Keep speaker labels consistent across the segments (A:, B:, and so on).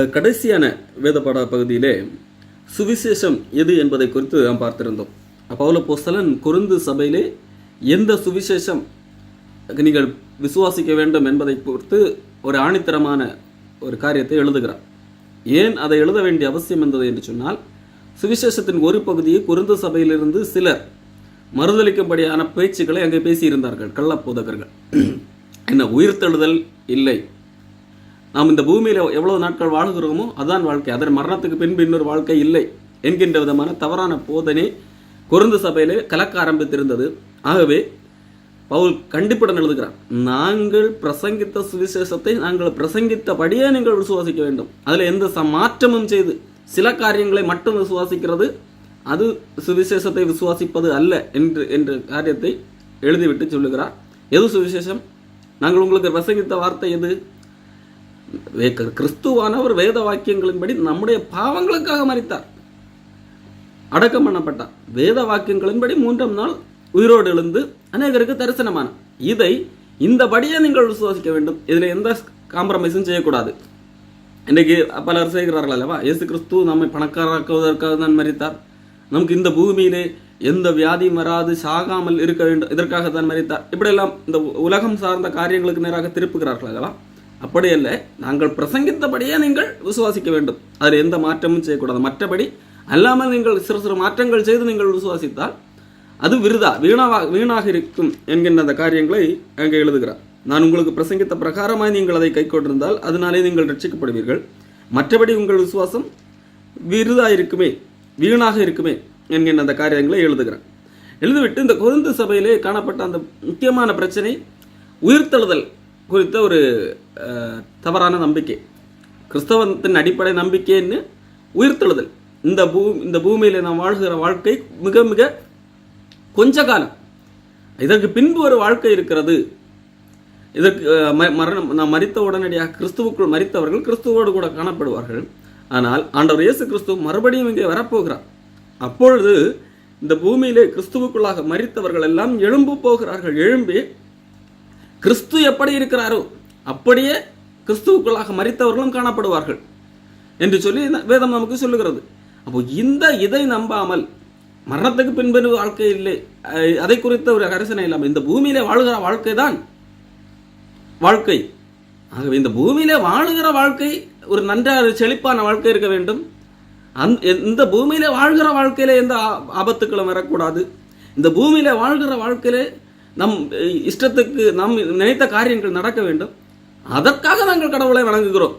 A: கடைசியான வேதபாட பகுதியிலே சுவிசேஷம் எது என்பதை குறித்து நாம் பார்த்திருந்தோம். பவுல் அப்போஸ்தலன் கொரிந்து சபையிலே எந்த சுவிசேஷம் நீங்கள் விசுவாசிக்க வேண்டும் என்பதை குறித்து ஒரு ஆணித்தரமான ஒரு காரியத்தை எழுதுகிறார். ஏன் அதை எழுத வேண்டிய அவசியம் என்பது என்று சொன்னால், சுவிசேஷத்தின் ஒரு பகுதியை கொரிந்து சபையிலிருந்து சிலர் மறுதளிக்கும்படியான பேச்சுக்களை அங்கே பேசியிருந்தார்கள். கள்ளப்போதகர்கள். என்ன உயிர்த்தெழுதல் இல்லை, நாம் இந்த பூமியில் எவ்வளவு நாட்கள் வாழ்கிறோமோ அதுதான் வாழ்க்கை, அதன் மரணத்துக்கு பின்பு இன்னொரு வாழ்க்கை இல்லை என்கின்ற விதமான தவறான போதனை கொரிந்து சபையிலே கலக்க ஆரம்பித்திருந்தது. ஆகவே பவுல் கண்டிப்புடன் எழுதுகிறார், நாங்கள் பிரசங்கித்த சுவிசேஷத்தை நாங்கள் பிரசங்கித்தபடியே நீங்கள் விசுவாசிக்க வேண்டும். அதில் எந்த மாற்றமும் செய்து சில காரியங்களை மட்டும் விசுவாசிக்கிறது அது சுவிசேஷத்தை விசுவாசிப்பது அல்ல என்ற காரியத்தை எழுதிவிட்டு சொல்லுகிறார். எது சுவிசேஷம்? நாங்கள் உங்களுக்கு பிரசங்கித்த வார்த்தை எது? கிறிஸ்துவானவர் வேத வாக்கியங்களின்படி நம்முடைய பாவங்களுக்காக மரித்தார், அடக்கம் பண்ணப்பட்டார். வேத வாக்கியங்களின்படி 3ஆம் நாள் உயிரோடு எழுந்து அநேகருக்கு தரிசனமானார். இதை இந்தபடியே நீங்கள் விசுவாசிக்க வேண்டும். இதில் எந்த காம்ப்ரமைஸும் செய்யக்கூடாது. இன்றைக்கு பலர் செய்கிறார்கள் அல்லவா, இயேசு கிறிஸ்து நம்மை பணக்காராக்குவதற்காக தான் மரித்தார், நமக்கு இந்த பூமியிலே எந்த வியாதியும் வராது, சாகாமல் இருக்க வேண்டும், இதற்காக தான் மரித்தார். இப்படியெல்லாம் இந்த உலகம் சார்ந்த காரியங்களுக்கு நேராக திருப்புகிறார்கள் அல்லவா. அப்படியல்ல, நாங்கள் பிரசங்கித்தபடியே நீங்கள் விசுவாசிக்க வேண்டும். அதில் எந்த மாற்றமும் செய்யக்கூடாது. மற்றபடி அல்லாமல் நீங்கள் சிறு சிறு மாற்றங்கள் செய்து நீங்கள் விசுவாசித்தால் அது வீணாக இருக்கும் என்கின்ற அந்த காரியங்களை அங்கே எழுதுகிறார். நான் உங்களுக்கு பிரசங்கித்த பிரகாரமாய் நீங்கள் அதை கை கொண்டிருந்தால் அதனாலே நீங்கள் ரட்சிக்கப்படுவீர்கள். மற்றபடி உங்கள் விசுவாசம் இருக்குமே, வீணாக இருக்குமே என்கின்ற அந்த காரியங்களை எழுதுகிறார். எழுதிவிட்டு இந்த கொரிந்து சபையிலே காணப்பட்ட அந்த முக்கியமான பிரச்சனை உயிர்த்தெழுதல் குறித்த ஒரு தவறான நம்பிக்கை. கிறிஸ்தவத்தின் அடிப்படை நம்பிக்கைன்னு உயிர்த்தெழுதல். இந்த பூமியில நாம் வாழ்கிற வாழ்க்கை மிக மிக கொஞ்ச காலம், இதற்கு பின்பு ஒரு வாழ்க்கை இருக்கிறது. இதற்கு மரணம், நாம் மரித்த உடனடியாக கிறிஸ்துவுக்குள் மரித்தவர்கள் கிறிஸ்துவோடு கூட காணப்படுவார்கள். ஆனால் ஆண்டவர் இயேசு கிறிஸ்து மறுபடியும் இங்கே வரப்போகிறார். அப்பொழுது இந்த பூமியிலே கிறிஸ்துவுக்குள்ளாக மரித்தவர்கள் எல்லாம் எழும்பு போகிறார்கள். எழும்பி கிறிஸ்து எப்படி இருக்கிறாரோ அப்படியே கிறிஸ்துவுக்குள்ளாக மரித்தவர்களும் காணப்படுவார்கள் என்று சொல்லி வேதம் நமக்கு சொல்லுகிறது. அப்போ இதை நம்பாமல் மரணத்துக்கு பின்பு வாழ்க்கை இல்லை, அதை குறித்த ஒரு கரிசனை இல்லாமல் இந்த பூமியிலே வாழுகிற வாழ்க்கை தான் வாழ்க்கை. ஆகவே இந்த பூமியிலே வாழுகிற வாழ்க்கை ஒரு நன்றாக செழிப்பான வாழ்க்கை இருக்க வேண்டும். இந்த பூமியிலே வாழ்கிற வாழ்க்கையில எந்த ஆபத்துக்களும் வரக்கூடாது. இந்த பூமியிலே வாழ்கிற வாழ்க்கையிலே நம் இஷ்டத்துக்கு நாம் நினைத்த காரியங்கள் நடக்க வேண்டும். அதற்காக நாங்கள் கடவுளை வணங்குகிறோம்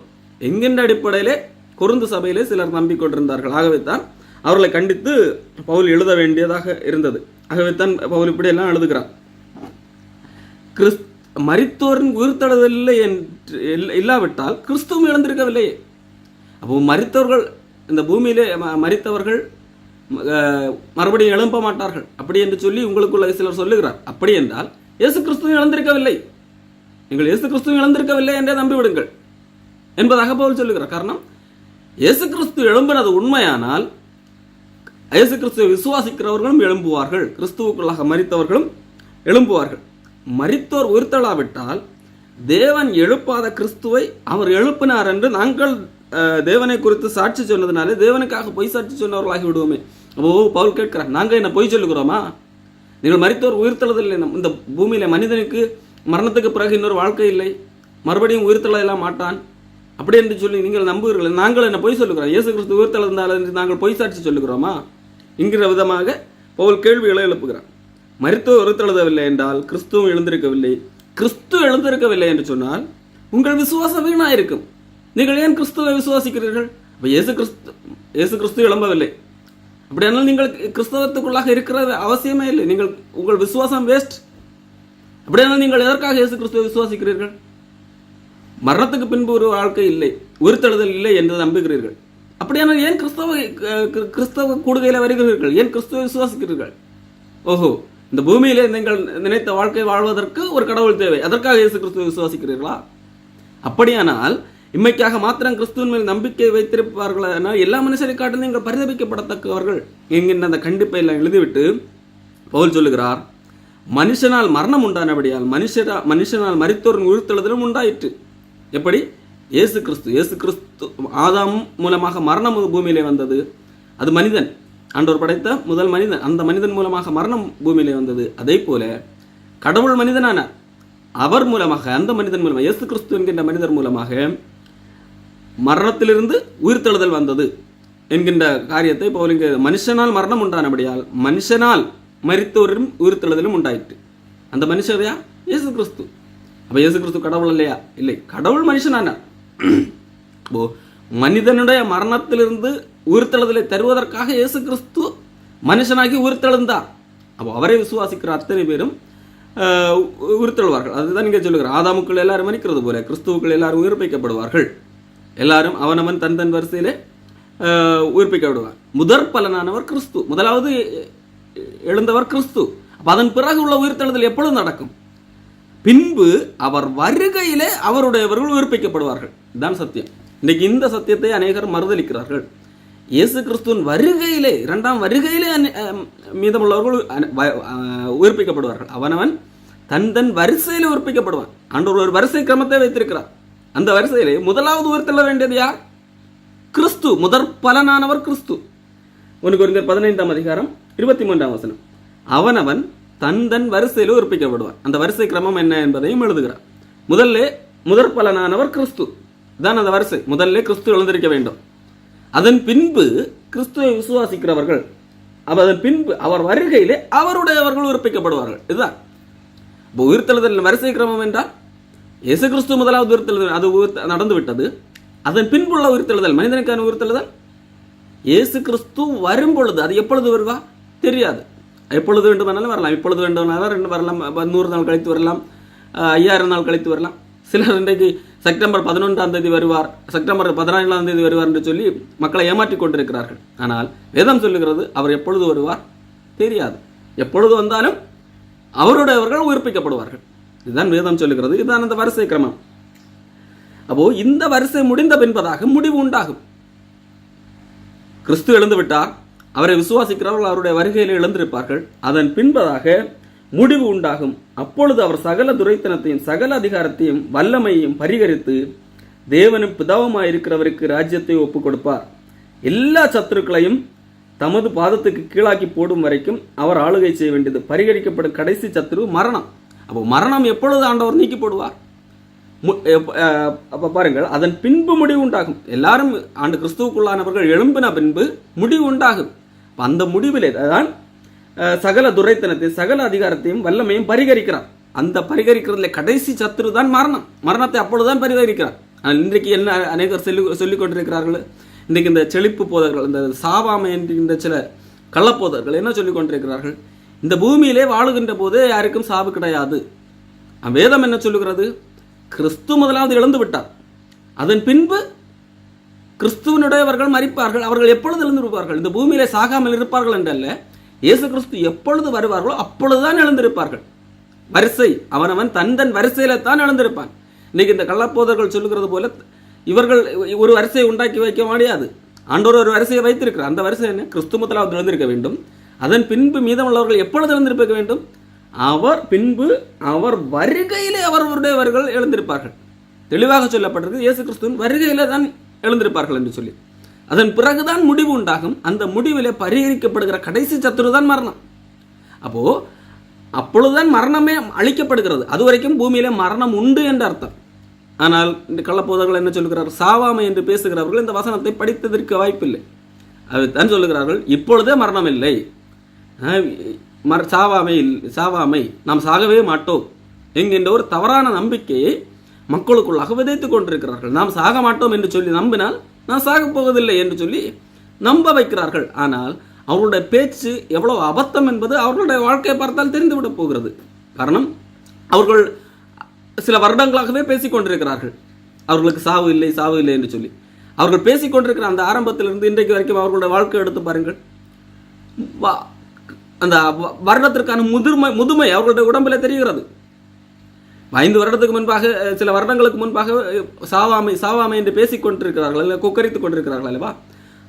A: என்கின்ற அடிப்படையிலே கொரிந்து சபையிலே சிலர் நம்பிக்கொண்டிருந்தார்கள். ஆகவே தான் அவர்களை கண்டித்து பவுல் எழுத வேண்டியதாக இருந்தது. ஆகவே தான் பவுல் இப்படி எல்லாம் எழுதுகிறார். மரித்தோரின் உயிர்த்தெழுதல் இல்லை என்று இல்லாவிட்டால் கிறிஸ்துவும் எழுந்திருக்கவில்லையே. அப்போ மரித்தவர்கள், இந்த பூமியிலே மரித்தவர்கள் மறுபடியும் எழும்ப மாட்டார்கள் அப்படி என்று சொல்லி உங்களுக்குள்ள சிலர் சொல்லுகிறார். அப்படி என்றால் இயேசு கிறிஸ்துவும் இழந்திருக்கவில்லை, நீங்கள் இயேசு கிறிஸ்துவும் இழந்திருக்கவில்லை என்றே நம்பிவிடுங்கள் என்பதாக பவுல் சொல்லுகிறார். காரணம், இயேசு கிறிஸ்து எழும்பினது உண்மையானால் இயேசு கிறிஸ்துவை விசுவாசிக்கிறவர்களும் எழும்புவார்கள், கிறிஸ்துவுக்குள்ளாக மரித்தவர்களும் எழும்புவார்கள். மரித்தோர் உயிர்த்தெழாவிட்டால் தேவன் எழுப்பாத கிறிஸ்துவை அவர் எழுப்பினார் என்று நாங்கள் தேவனை குறித்து சாட்சி சொன்னதுனாலே தேவனுக்காக பொய் சாட்சி சொன்னவர்களாகி விடுவோமே. அப்போ பவுல் கேட்கிறார், நாங்கள் என்ன பொய் சொல்லுகிறோமா? நீங்கள் மரித்தோர் உயிர்த்தெழுதல் இல்லை, இந்த பூமியில மனிதனுக்கு மரணத்துக்கு பிறகு இன்னொரு வாழ்க்கை இல்லை, மறுபடியும் உயிர்த்தெழலாம் மாட்டான் அப்படி என்று சொல்லி நீங்கள் நம்புகிறீர்கள். நாங்கள் என்ன பொய் சொல்லுகிறோம்? இயேசு கிறிஸ்து உயிர்த்தெழுந்தால் என்று நாங்கள் பொய் சாட்சி சொல்லுகிறோமா என்கிற விதமாக பவுல் கேள்விகளை எழுப்புகிறார். மரித்தோர் உயிர்த்தெழுதவில்லை என்றால் கிறிஸ்துவும் எழுந்திருக்கவில்லை. கிறிஸ்து எழுந்திருக்கவில்லை என்று சொன்னால் உங்கள் விசுவாசம் வீணாயிருக்கும். நீங்கள் ஏன் கிறிஸ்துவை விசுவாசிக்கிறீர்கள்? இயேசு கிறிஸ்து எழும்பவில்லை, அப்படியானால் நீங்கள் கிறிஸ்தவத்துக்குள்ளாக இருக்கிறது அவசியமே இல்லை. உங்கள் விசுவாசம் வேஸ்ட். அப்படியானால் நீங்கள் எதற்காக இயேசு கிறிஸ்துவை விசுவாசிக்கிறீர்கள்? மரணத்துக்கு பின்பு ஒரு வாழ்க்கை இல்லை, உயிர்த்தெழுதல் இல்லை என்று நம்புகிறீர்கள். அப்படியானால் ஏன் கிறிஸ்தவ கூடுகையில் வருகிறீர்கள்? ஏன் கிறிஸ்துவை விசுவாசிக்கிறீர்கள்? ஓஹோ, இந்த பூமியிலே நீங்கள் நினைத்த வாழ்க்கை வாழ்வதற்கு ஒரு கடவுள் தேவை, அதற்காக இயேசு கிறிஸ்துவை விசுவாசிக்கிறீர்களா? அப்படியானால் இம்மைக்காக மாத்திரம் கிறிஸ்துவின் மேல் நம்பிக்கை வைத்திருப்பார்கள். எல்லா மனுஷரை காட்டிலும் நீங்கள் பரிதபிக்கப்படத்தக்கவர்கள் என்கின்ற அந்த கண்டிப்பை எல்லாம் எழுதிவிட்டு பவுல் சொல்லுகிறார், மனுஷனால் மரணம் உண்டானபடியால் மனுஷனால் மரித்தோரின் உயிர்த்தெழுதலும் உண்டாயிற்று. எப்படி? இயேசு கிறிஸ்து ஆதாம் மூலமாக மரணம் பூமியிலே வந்தது. அது மனிதன், ஆண்டவர் படைத்த முதல் மனிதன். அந்த மனிதன் மூலமாக மரணம் பூமியிலே வந்தது. அதே போல கடவுள் மனிதனானார். அவர் மூலமாக, அந்த மனிதன் மூலமாக, இயேசு கிறிஸ்து என்கின்ற மனிதர் மூலமாக மரணத்திலிருந்து உயிர்த்தெழுதல் வந்தது என்கின்ற காரியத்தை பவுல் இங்கே, மனுஷனால் மரணம் உண்டானபடியால் மனுஷனால் மரித்தோரும் உயிர்த்தெழுதலும் உண்டாயிற்று. அந்த மனுஷரையா? இயேசு கிறிஸ்து. அப்ப இயேசு கிறிஸ்து கடவுள் இல்லையா? இல்லை, கடவுள் மனுஷனானார். மனிதனுடைய மரணத்திலிருந்து உயிர்த்தெழுதலை தருவதற்காக இயேசு கிறிஸ்து மனுஷனாகி உயிர்த்தெழுந்தார். அப்போ அவரை விசுவாசிக்கிற அத்தனை பேரும் உயிர்த்தெழுவார்கள். அதுதான் இங்கே சொல்லுகிறார். ஆதாமுக்குள் எல்லாரும் மரிக்கிறது போல கிறிஸ்துவுக்குள் எல்லாரும் உயிர்ப்பிக்கப்படுவார்கள். எல்லாரும் அவனவன் தன் தன் வரிசையிலே உயிர்ப்பிக்கப்படுவார். முதற் பலனானவர் கிறிஸ்து, முதலாவது எழுந்தவர் கிறிஸ்து. அதன் பிறகு உள்ள உயிர்த்தெழுதல் எப்பொழுது நடக்கும்? பின்பு அவர் வருகையிலே அவருடையவர்கள் உயிர்ப்பிக்கப்படுவார்கள். இதுதான் சத்தியம். இன்னைக்கு இந்த சத்தியத்தை அநேகர் மறுதலிக்கிறார்கள். இயேசு கிறிஸ்துவின் வருகையிலே, இரண்டாம் வருகையிலே மீதமுள்ளவர்கள் உயிர்ப்பிக்கப்படுவார்கள். அவனவன் தன் தன் வரிசையிலே உயிர்ப்பிக்கப்படுவான். ஆண்டவர் ஒரு வரிசை கிரமத்தை வைத்திருக்கிறார். அந்த வரிசையிலே முதலாவது உயிர்த்தெழ வேண்டியது யார்? கிறிஸ்து. முதற் பலனானவர் கிறிஸ்து. 1 கொரிந்தியர் 15:23 அவனவன் தன் தன் வரிசையில் உயிர்ப்பிக்கப்படுவான். அந்த வரிசை கிரமம் என்ன என்பதையும் எழுதுகிறார். முதற் பலனானவர் கிறிஸ்து தான் அந்த வரிசை. முதல்ல கிறிஸ்து எழுந்திருக்க வேண்டும். அதன் பின்பு கிறிஸ்துவை விசுவாசிக்கிறவர்கள், அதன் பின்பு அவர் வருகையிலே அவருடையவர்கள் உயிர்ப்பிக்கப்படுவார்கள். இதுதான் உயிர்த்தெழுதல் வரிசை கிரமம் என்றால். இயேசு கிறிஸ்து முதலாவது உயிர்த்தெழுதல், அது நடந்து விட்டது. அதன் பின்புள்ள உயிர்த்தெழுதல், மனிதனுக்கான உயிர்த்தெழுதல் இயேசு கிறிஸ்து வரும் பொழுது. அது எப்பொழுது வருவா தெரியாது. எப்பொழுது வேண்டுமானாலும் வரலாம். இப்பொழுது வேண்டுமானாலும் 2 வரலாம், 100 நாள் கழித்து வரலாம், 5000 நாள் கழித்து வரலாம். சிலர் இன்றைக்கு செப்டம்பர் 11 வருவார், செப்டம்பர் 14 வருவார் என்று சொல்லி மக்களை ஏமாற்றிக் கொண்டிருக்கிறார்கள். ஆனால் வேதம் சொல்லுகிறது அவர் எப்பொழுது வருவார் தெரியாது. எப்பொழுது வந்தாலும் அவருடையவர்கள் உயிர்ப்பிக்கப்படுவார்கள். இதுதான் வேதம் சொல்லுகிறது. இதுதான் அந்த வரிசை கிரமம். அப்போ இந்த வரிசை முடிந்த பின்பதாக முடிவு உண்டாகும். கிறிஸ்து எழுந்து விட்டார். அவரை விசுவாசிக்கிறவர்கள் அவருடைய வருகையில் எழுந்திருப்பார்கள். அதன் பின்பதாக முடிவு உண்டாகும். அப்பொழுது அவர் சகல துரைத்தனத்தையும் சகல அதிகாரத்தையும் வல்லமையையும் பரிகரித்து தேவனும் பிதாவுமாயிருக்கிறவருக்கு ராஜ்யத்தை ஒப்புக் கொடுப்பார். எல்லா சத்துருக்களையும் தமது பாதத்துக்கு கீழாக்கி போடும் வரைக்கும் அவர் ஆளுகை செய்ய வேண்டியது. பரிகரிக்கப்படும் கடைசி சத்துரு மரணம். அப்போ மரணம் எப்பொழுது ஆண்டவர் நீக்கி போடுவார்? அப்ப பாருங்கள், அதன் பின்பு முடிவு உண்டாகும். எல்லாரும் ஆண்டு கிறிஸ்துவுக்குள்ளானவர்கள் எழும்பின பின்பு முடிவு உண்டாகும். அந்த முடிவிலே தான் சகல துரைத்தனத்தை சகல அதிகாரத்தையும் வல்லமையும் பரிகரிக்கிறார். அந்த பரிகரிக்கிறதுல கடைசி சத்துரு தான் மரணம். மரணத்தை அப்பொழுதுதான் பரிகரிக்கிறார். இன்றைக்கு என்ன அநேகர் சொல்லிக் கொண்டிருக்கிறார்கள்? இன்றைக்கு இந்த செழிப்பு போதர்கள், இந்த சாவாமை என்கின்ற சில கள்ளப்போதர்கள் என்ன சொல்லிக் கொண்டிருக்கிறார்கள்? இந்த பூமியிலே வாழுகின்ற போது யாருக்கும் சாவு கிடையாது. வேதம் என்ன சொல்லுகிறது? கிறிஸ்து முதலாவது எழுந்து விட்டார். அதன் பின்பு கிறிஸ்துவனுடையவர்கள் மரிப்பார்கள். அவர்கள் எப்பொழுது எழுந்திருப்பார்கள்? இந்த பூமியிலே சாகாமல் இருப்பார்கள் என்றல்ல, இயேசு கிறிஸ்து எப்பொழுது வருவார்களோ அப்பொழுதுதான் எழுந்திருப்பார்கள். வரிசை, அவனவன் தன் தன் வரிசையில தான் எழுந்திருப்பான். இன்னைக்கு இந்த கள்ளப்போதர்கள் சொல்லுகிறது போல இவர்கள் ஒரு வரிசையை உண்டாக்கி வைக்க முடியாது. ஆண்டவர் ஒரு வரிசையை வைத்திருக்கிறார். அந்த வரிசை என்ன? கிறிஸ்து முதலாவது எழுந்திருக்க வேண்டும். அதன் பின்பு மீதமுள்ளவர்கள் எப்பொழுது எழுந்திருக்க வேண்டும்? அவர் வருகையிலே அவருடையவர்கள் எழுந்திருப்பார்கள். தெளிவாக சொல்லப்பட்டிருக்கு, இயேசு கிறிஸ்துவின் வருகையிலே தான் எழுந்திருப்பார்கள் என்று சொல்லி. அதன் பிறகுதான் முடிவு உண்டாகும். அந்த முடிவிலே பரிகரிக்கப்படுகிற கடைசி சத்துரு தான் மரணம். அப்பொழுதுதான் மரணமே அழிக்கப்படுகிறது. அதுவரைக்கும் பூமியிலே மரணம் உண்டு என்று அர்த்தம். ஆனால் இந்த கள்ளப்போதர்கள் என்ன சொல்லுகிறார்? சாவாமை என்று பேசுகிறவர்கள் இந்த வசனத்தை படித்ததற்கு வாய்ப்பில்லை. அதுதான் சொல்லுகிறார்கள், இப்பொழுதே மரணம் இல்லை, சாவாமை, நாம் சாகவே மாட்டோம் என்கின்ற ஒரு தவறான நம்பிக்கையை மக்களுக்குள்ளாக விதைத்துக் கொண்டிருக்கிறார்கள். நாம் சாக மாட்டோம் என்று சொல்லி நம்பினால் நான் சாகப் போவதில்லை என்று சொல்லி நம்ப வைக்கிறார்கள். ஆனால் அவர்களுடைய பேச்சு எவ்வளவு அபத்தம் என்பது அவர்களுடைய வாழ்க்கையை பார்த்தால் தெரிந்துவிடப் போகிறது. காரணம், அவர்கள் சில வருடங்களாகவே பேசிக் கொண்டிருக்கிறார்கள் அவர்களுக்கு சாவு இல்லை என்று சொல்லி. அவர்கள் பேசிக் கொண்டிருக்கிற அந்த ஆரம்பத்திலிருந்து இன்றைக்கு வரைக்கும் அவர்களுடைய வாழ்க்கை எடுத்து பாருங்கள். அந்த வருடத்திற்கான முதுமை அவர்களுடைய உடம்பில் தெரிகிறது. 5 வருடத்துக்கு முன்பாக, சில வருடங்களுக்கு முன்பாக சாவாமை என்று பேசிக் கொண்டிருக்கிறார்கள், இல்லை கொக்கரித்துக் கொண்டிருக்கிறார்கள் அல்லவா?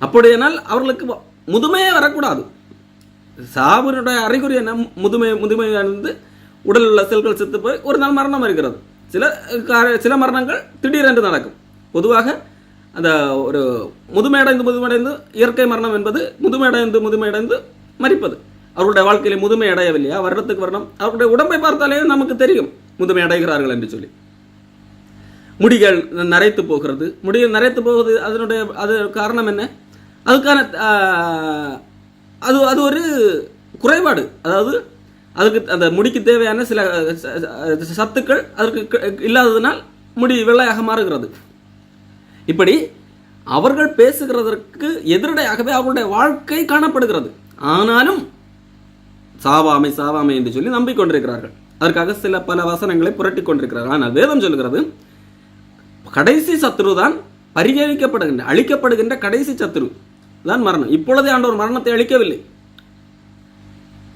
A: அப்படியானால் அவர்களுக்கு முதுமையே வரக்கூடாது. சாவினுடைய அறிகுறி என்ன? முதுமையானது உடலில் உள்ள செல்கள் செத்து போய் ஒரு நாள் மரணம் இருக்கிறது. சில மரணங்கள் திடீரென்று நடக்கும். பொதுவாக அந்த ஒரு முதுமையடைந்து இயற்கை மரணம் என்பது முதுமையடைந்து மரிப்பது. அவருடைய வாழ்க்கையில முதுமை அடையவில்லையா, வருடத்துக்கு வருடம் அவருடைய உடம்பை பார்த்தாலே நமக்கு தெரியும் முதுமை அடைகிறார்கள் என்று சொல்லி. முடிகள் நரைத்து போகிறது. முடிகள் நரைத்து போவது அது காரணம் என்ன? அதுக்கான அது ஒரு குறைபாடு. அதாவது அதுக்கு அந்த முடிக்கு தேவையான சில சத்துக்கள் அதற்கு இல்லாததினால் முடி வெள்ளையாக மாறுகிறது. இப்படி அவர்கள் பேசுகிறதற்கு எதிரடையாகவே அவர்களுடைய வாழ்க்கை காணப்படுகிறது. ஆனாலும் சாவாமை என்று சொல்லி நம்பிக்கொண்டிருக்கிறார்கள். அதற்காக சில பல வசனங்களை புரட்டி கொண்டிருக்கிறார்கள். ஆனால் வேதம் சொல்கிறது கடைசி சத்துரு தான் அழிக்கப்படுகின்ற கடைசி சத்துரு தான் மரணம். இப்பொழுதே ஆண்டவர் மரணத்தை அழிக்கவில்லை.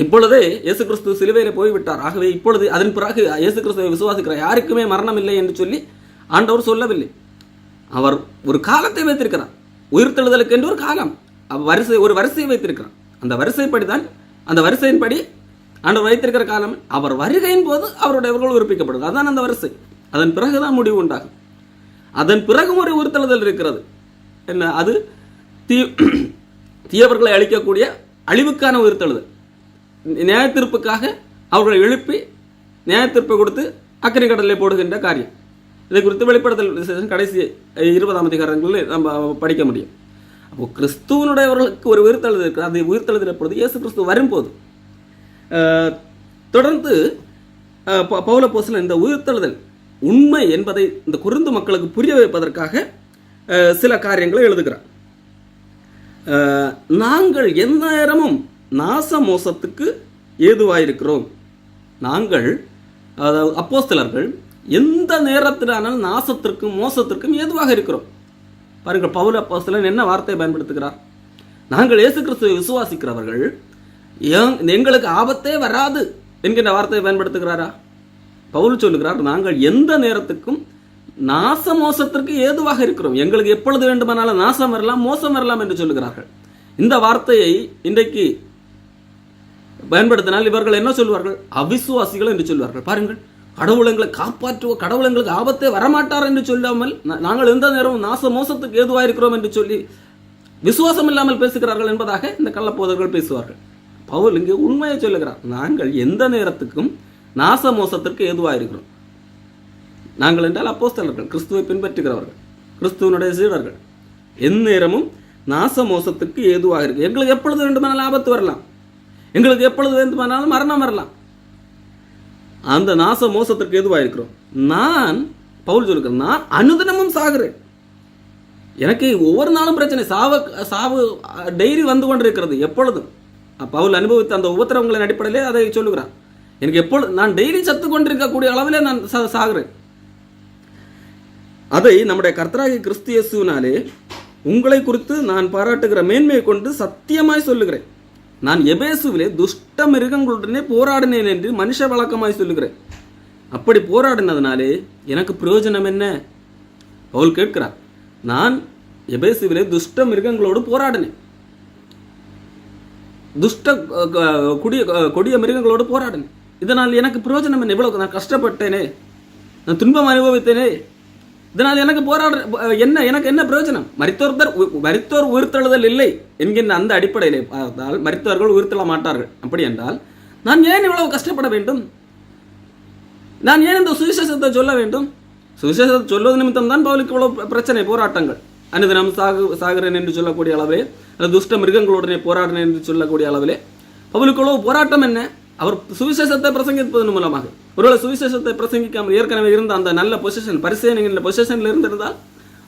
A: இப்பொழுதே இயேசு கிறிஸ்து சிலுவையிலே போய்விட்டார். ஆகவே இப்பொழுது அதன் பிறகு இயேசு கிறிஸ்துவை விசுவாசிக்கிற யாருக்குமே மரணம் இல்லை என்று சொல்லி ஆண்டவர் சொல்லவில்லை. அவர் ஒரு காலத்தை வைத்திருக்கிறார். உயிர்த்தெழுதலுக்கு என்று ஒரு காலம், ஒரு வரிசையை வைத்திருக்கிறார். அந்த வரிசையின்படி ஆண்டவர் வைத்திருக்கிற காலம் அவர் வருகையின் போது அவருடையவர்கள் உயிர்ப்பிக்கப்படுது. அதான் அந்த வரிசை. அதன் பிறகுதான் முடிவு உண்டாகும். அதன் பிறகும் ஒரு உயிர்த்தெழுதல் இருக்கிறது. என்ன அது? தீயவர்களை அழிக்கக்கூடிய அழிவுக்கான உயிர்த்தெழுதல். நியாயத்தீர்ப்புக்காக அவர்களை எழுப்பி நியாயத்தீர்ப்பை கொடுத்து அக்கறை கடலிலே போடுகின்ற காரியம். இதை குறித்து வெளிப்படுத்தல் கடைசி 20ஆம் அதிகாரங்களில் நம்ம படிக்க முடியும். அப்போ கிறிஸ்துவனுடையவர்களுக்கு ஒரு உயிர்த்தெழுதல் இருக்கிறது. அது உயிர்த்தெழுதல் எப்பொழுது? இயேசு கிறிஸ்து வரும்போது. தொடர்ந்து பவுல் அப்போஸ்தலன் இந்த உயிர்த்தெழுதல் உண்மை என்பதை இந்த கொரிந்து மக்களுக்கு புரிய வைப்பதற்காக சில காரியங்களை எழுதுகிறார். நாங்கள் எந்நேரமும் நாச மோசத்துக்கு ஏதுவாயிருக்கிறோம். நாங்கள் அதாவது அப்போஸ்தலர்கள் எந்த நேரத்திலானாலும் நாசத்திற்கும் மோசத்திற்கும் ஏதுவாக இருக்கிறோம். பாருங்கள், பவுல் அப்போஸ்தலன் என்ன வார்த்தையை பயன்படுத்துகிறார்? நாங்கள் இயேசு கிறிஸ்துவை விசுவாசிக்கிறவர்கள் எங்களுக்கு ஆபத்தே வராது என்கின்ற வார்த்தையை பயன்படுத்துகிறாரா? பவுல் சொல்லுகிறார், நாங்கள் எந்த நேரத்துக்கும் நாச மோசத்திற்கு ஏதுவாக இருக்கிறோம். எங்களுக்கு எப்பொழுது வேண்டுமானாலும் நாசம் வரலாம், மோசம் வரலாம் என்று சொல்லுகிறார்கள். இந்த வார்த்தையை இன்றைக்கு பயன்படுத்தினால் இவர்கள் என்ன சொல்வார்கள்? அவிசுவாசிகள் என்று சொல்வார்கள். பாருங்கள், கடவுள் எங்களை காப்பாற்றுவோம், கடவுள் எங்களுக்கு ஆபத்தே வரமாட்டார் என்று சொல்லாமல் நாங்கள் எந்த நேரமும் நாச மோசத்துக்கு ஏதுவாக இருக்கிறோம் என்று சொல்லி விசுவாசம் இல்லாமல் பேசுகிறார்கள் என்பதாக இந்த கள்ளப்போதர்கள் பேசுவார்கள். பவுல் இங்கே உண்மையை சொல்லுகிறார். நாங்கள் எந்த நேரத்துக்கும் நாச மோசத்திற்கு ஏதுவாக இருக்கிறோம். நாங்கள் என்றால் அப்போஸ்தலர்கள், கிறிஸ்துவை பின்பற்றுகிறவர்கள், கிறிஸ்துவனுடைய சீடர்கள். எந்நேரமும் நாச மோசத்துக்கு ஏதுவாக இருக்கு. எங்களுக்கு எப்பொழுது வேண்டுமானாலும் ஆபத்து வரலாம், எங்களுக்கு எப்பொழுது வேண்டுமானாலும் மரணம் வரலாம். அந்த நாச மோசத்திற்கு எதுவாக இருக்கிறோம். நான் பவுல் சொல்லுகிறேன், நான் அனுதினமும் சாகிறேன். எனக்கு ஒவ்வொரு நாளும் பிரச்சனை, சாவு டெய்லி வந்து கொண்டிருக்கிறது. எப்பொழுதும் பவுல் அனுபவித்த அந்த உபத்திரவங்களின் அடிப்படையிலே அதை சொல்லுகிறான். எனக்கு எப்பொழுது நான் டெய்லி சத்து கொண்டிருக்கக்கூடிய அளவிலே நான் சாகிறேன். அதை நம்முடைய கர்த்தராகிய கிறிஸ்து இயேசுவினாலே உங்களை குறித்து நான் பாராட்டுகிற மேன்மையை கொண்டு சத்தியமாய் சொல்லுகிறேன். நான் எபேசுவிலே துஷ்ட மிருகங்களுடனே போராடினேன் என்று மனுஷ வழக்கமாய் சொல்லுகிறேன். அப்படி போராடினதுனாலே எனக்கு பிரயோஜனம் என்ன? பவுல் கேட்கிறார். நான் எபேசுவிலே துஷ்ட மிருகங்களோடு போராடினேன், துஷ்ட கொடிய மிருகங்களோடு போராடினேன். இதனால் எனக்கு பிரயோஜனம் என்ன? இவ்வளவு நான் கஷ்டப்பட்டேனே, நான் துன்பம் அனுபவித்தேனே, இதனால் எனக்கு எனக்கு என்ன பிரயோஜனம்? மரித்தோர் உயிர்த்தெழுதல் இல்லை என்கின்ற அந்த அடிப்படையிலே பார்த்தால் மரித்தவர்கள் உயிர்த்தெழ மாட்டார்கள். அப்படி என்றால் நான் ஏன் இவ்வளவு கஷ்டப்பட வேண்டும்? நான் ஏன் இந்த சுவிசேஷத்தை சொல்ல வேண்டும்? சுவிசேஷத்தை சொல்வது நிமித்தம் தான் பவுலுக்கு இவ்வளவு பிரச்சனை, போராட்டங்கள். அனுதினம் சாகிறேன் என்று சொல்லக்கூடிய அளவிலே, துஷ்ட மிருகங்களுடனே போராடினேன் என்று சொல்லக்கூடிய அளவிலே பவுலுக்கு இவ்வளவு போராட்டம் என்ன? அவர் சுவிசேஷத்தை பிரசங்கிப்பதன் மூலமாக. ஒருவேளை சுவிசேஷத்தை பிரசங்கிக்காமல் ஏற்கனவே இருந்த அந்த நல்ல பொசிஷன், பரிசேனின் பொசிஷனில் இருந்திருந்தால்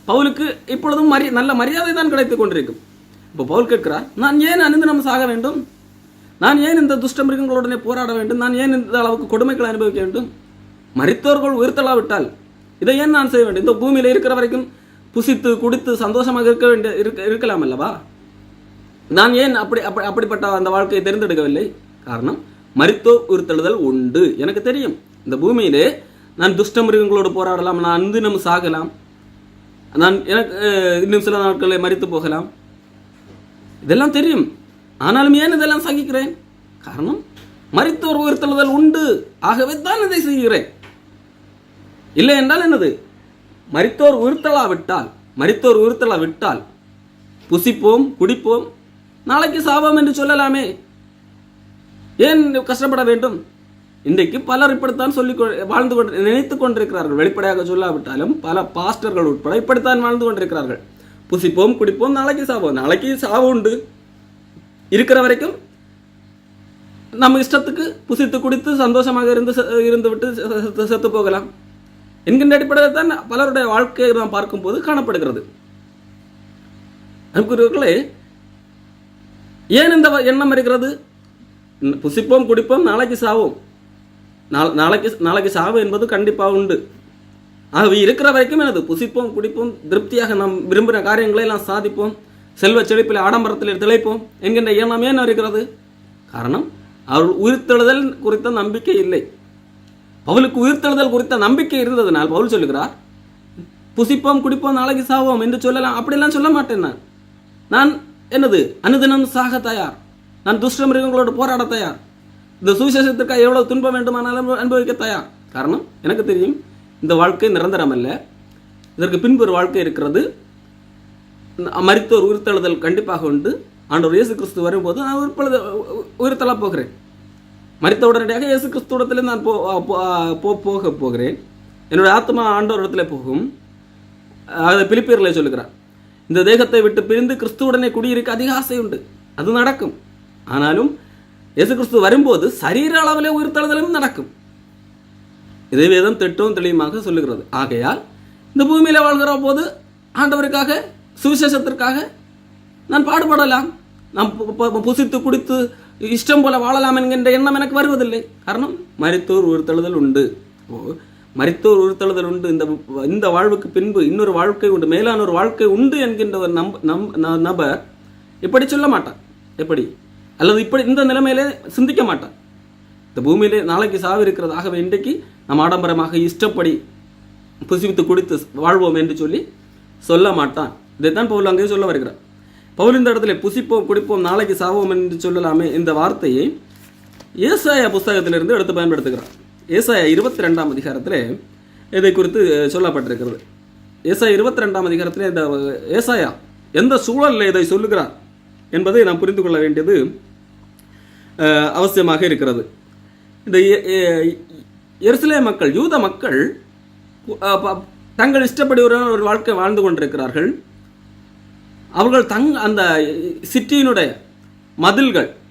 A: பவுலுக்கு இப்பொழுதும் நல்ல மரியாதை தான் கிடைத்துக் கொண்டிருக்கும். இப்போ பவுல் கேட்கிறார், நான் ஏன் அனுதினம் சாக வேண்டும்? நான் ஏன் இந்த துஷ்ட மிருகங்களுடனே போராட வேண்டும்? நான் ஏன் இந்த அளவுக்கு கொடுமைகளை அனுபவிக்க வேண்டும்? மரித்தவர்கள் உயிர்த்தெழாவிட்டால் இதை ஏன் நான் செய்ய வேண்டும்? இந்த பூமியில் இருக்கிற வரைக்கும் புசித்து குடித்து சந்தோஷமாக இருக்கலாம் அல்லவா? நான் ஏன் அப்படிப்பட்ட அந்த வாழ்க்கையை தேர்ந்தெடுக்கவில்லை? காரணம், மரித்தோர் உயிர்த்தெழுதல் உண்டு. எனக்கு தெரியும், இந்த பூமியிலே நான் துஷ்ட மிருகங்களோடு போராடலாம், நான் அனுதினம் சாகலாம், நான் எனக்கு இன்னும் சில நாட்களில் மரித்து போகலாம், இதெல்லாம் தெரியும். ஆனாலும் ஏன் இதெல்லாம் சகிக்கிறேன்? காரணம், மரித்தோர் உயிர்த்தெழுதல் உண்டு, ஆகவே தான் இதை செய்கிறேன். இல்லை என்றால் என்னது? மரித்தோர் உயிர்த்தெழாவிட்டால் புசிப்போம் குடிப்போம் நாளைக்கு சாவோம் என்று சொல்லலாமே, ஏன் கஷ்டப்பட வேண்டும்? இன்றைக்கு பலர் இப்படித்தான் வாழ்ந்து கொண்டு நினைத்து கொண்டிருக்கிறார்கள். வெளிப்படையாக சொல்லாவிட்டாலும் பல பாஸ்டர்கள் உட்பட இப்படித்தான் வாழ்ந்து கொண்டிருக்கிறார்கள். புசிப்போம் குடிப்போம் நாளைக்கு சாவோம். நாளைக்கு சாவு உண்டு. இருக்கிற வரைக்கும் நம்ம இஷ்டத்துக்கு புசித்து குடித்து சந்தோஷமாக இருந்து விட்டு செத்து போகலாம் என்கின்ற அடிப்படையில் தான் பலருடைய வாழ்க்கையை நாம் பார்க்கும்போது காணப்படுகிறது. அன்புக்குரியவர்களே, ஏன் இந்த எண்ணம் இருக்கிறது? புசிப்போம் குடிப்போம் நாளைக்கு சாவோம். நாளைக்கு சாவு என்பது கண்டிப்பாக உண்டு. ஆகவே இருக்கிற வரைக்கும் எனது புசிப்போம் குடிப்போம், திருப்தியாக நாம் விரும்புகிற காரியங்களை எல்லாம் சாதிப்போம், செல்வ செழிப்பில் ஆடம்பரத்தில் திளைப்போம் என்கின்ற எண்ணம் ஏன் இருக்கிறது? காரணம், அவர்கள் உயிர்த்தெழுதல் குறித்த நம்பிக்கை இல்லை. பவுலுக்கு உயிர்த்தெழுதல் குறித்த நம்பிக்கை இருந்ததுனால் பவுல் சொல்லுகிறார், புசிப்போம் குடிப்போம் நாளைக்கு சாவோம் என்று சொல்லலாம். அப்படியெல்லாம் சொல்ல மாட்டேன். நான் என்னது அனுதினம் சாக தயார், நான் துஷ்ட மிருகங்களோடு போராட தயார், இந்த சுவிசேஷத்திற்காக எவ்வளவு துன்பம் வேண்டுமானாலும் அனுபவிக்க தயார். காரணம், எனக்கு தெரியும் இந்த வாழ்க்கை நிரந்தரம் அல்ல, இதற்கு பின்பு ஒரு வாழ்க்கை இருக்கிறது. மரித்தோர் உயிர்த்தெழுதல் கண்டிப்பாக உண்டு. ஆண்டவர் இயேசு கிறிஸ்து வரும்போது நான் உயிர்த்தெழ போகிறேன். மரித்த உடனடியாக இயேசு கிறிஸ்துவிடத்தில் நான் போக போகிறேன். என்னுடைய ஆத்மா ஆண்டவர் இடத்துல போகும். அதை பிலிப்பியர்களை சொல்லுகிறார், இந்த தேகத்தை விட்டு பிரிந்து கிறிஸ்துவுடனே குடியிருக்க அதிக ஆசை உண்டு. அது நடக்கும். ஆனாலும் இயேசு கிறிஸ்து வரும்போது சரீர அளவிலே உயிர்த்தெழுதலும் நடக்கும். இதை வேதம் திட்டவும் தெளிவுமாக சொல்லுகிறது. ஆகையால் இந்த பூமியில வாழ்கிற போது ஆண்டவருக்காக சுவிசேஷத்திற்காக நான் பாடுபடலாம், நாம் புசித்து குடித்து இஷ்டம் போல வாழலாம் என்கின்ற எண்ணம் எனக்கு வருவதில்லை. காரணம், மரித்தோர் உயிர்த்தெழுதல் உண்டு. மரித்தோர் உயிர்த்தெழுதல் உண்டு. இந்த வாழ்வுக்கு பின்பு இன்னொரு வாழ்க்கை உண்டு, மேலான ஒரு வாழ்க்கை உண்டு என்கின்ற ஒரு நபர் இப்படி சொல்ல மாட்டான். எப்படி? அல்லது இப்படி இந்த நிலைமையிலே சிந்திக்க மாட்டான். இந்த பூமியிலே நாளைக்கு சாவு இருக்கிறது, ஆகவே இன்றைக்கு நாம் ஆடம்பரமாக இஷ்டப்படி புசித்து குடித்து வாழ்வோம் என்று சொல்லி சொல்ல மாட்டான். இதைத்தான் பவுல் அங்கே சொல்ல வருகிறார். பவுல் இந்த இடத்துல புசிப்போம் குடிப்போம் நாளைக்கு சாவோம் என்று சொல்லலாமே இந்த வார்த்தையை ஏசாயா புஸ்தகத்திலிருந்து எடுத்து பயன்படுத்துகிறார். ஏசாயா 22ஆம் அதிகாரத்தில் இதை குறித்து சொல்லப்பட்டிருக்கிறது. ஏசாயா 22ஆம் அதிகாரத்தில் இந்த ஏசாயா எந்த சூழலில் இதை சொல்லுகிறார் என்பதை நாம் புரிந்து கொள்ள வேண்டியது அவசியமாக இருக்கிறது. இந்த எருசலேம் மக்கள், யூத மக்கள் தங்கள் இஷ்டப்படி ஒரு வாழ்க்கை வாழ்ந்து கொண்டிருக்கிறார்கள். அவர்கள் அந்த சிட்டியினுடைய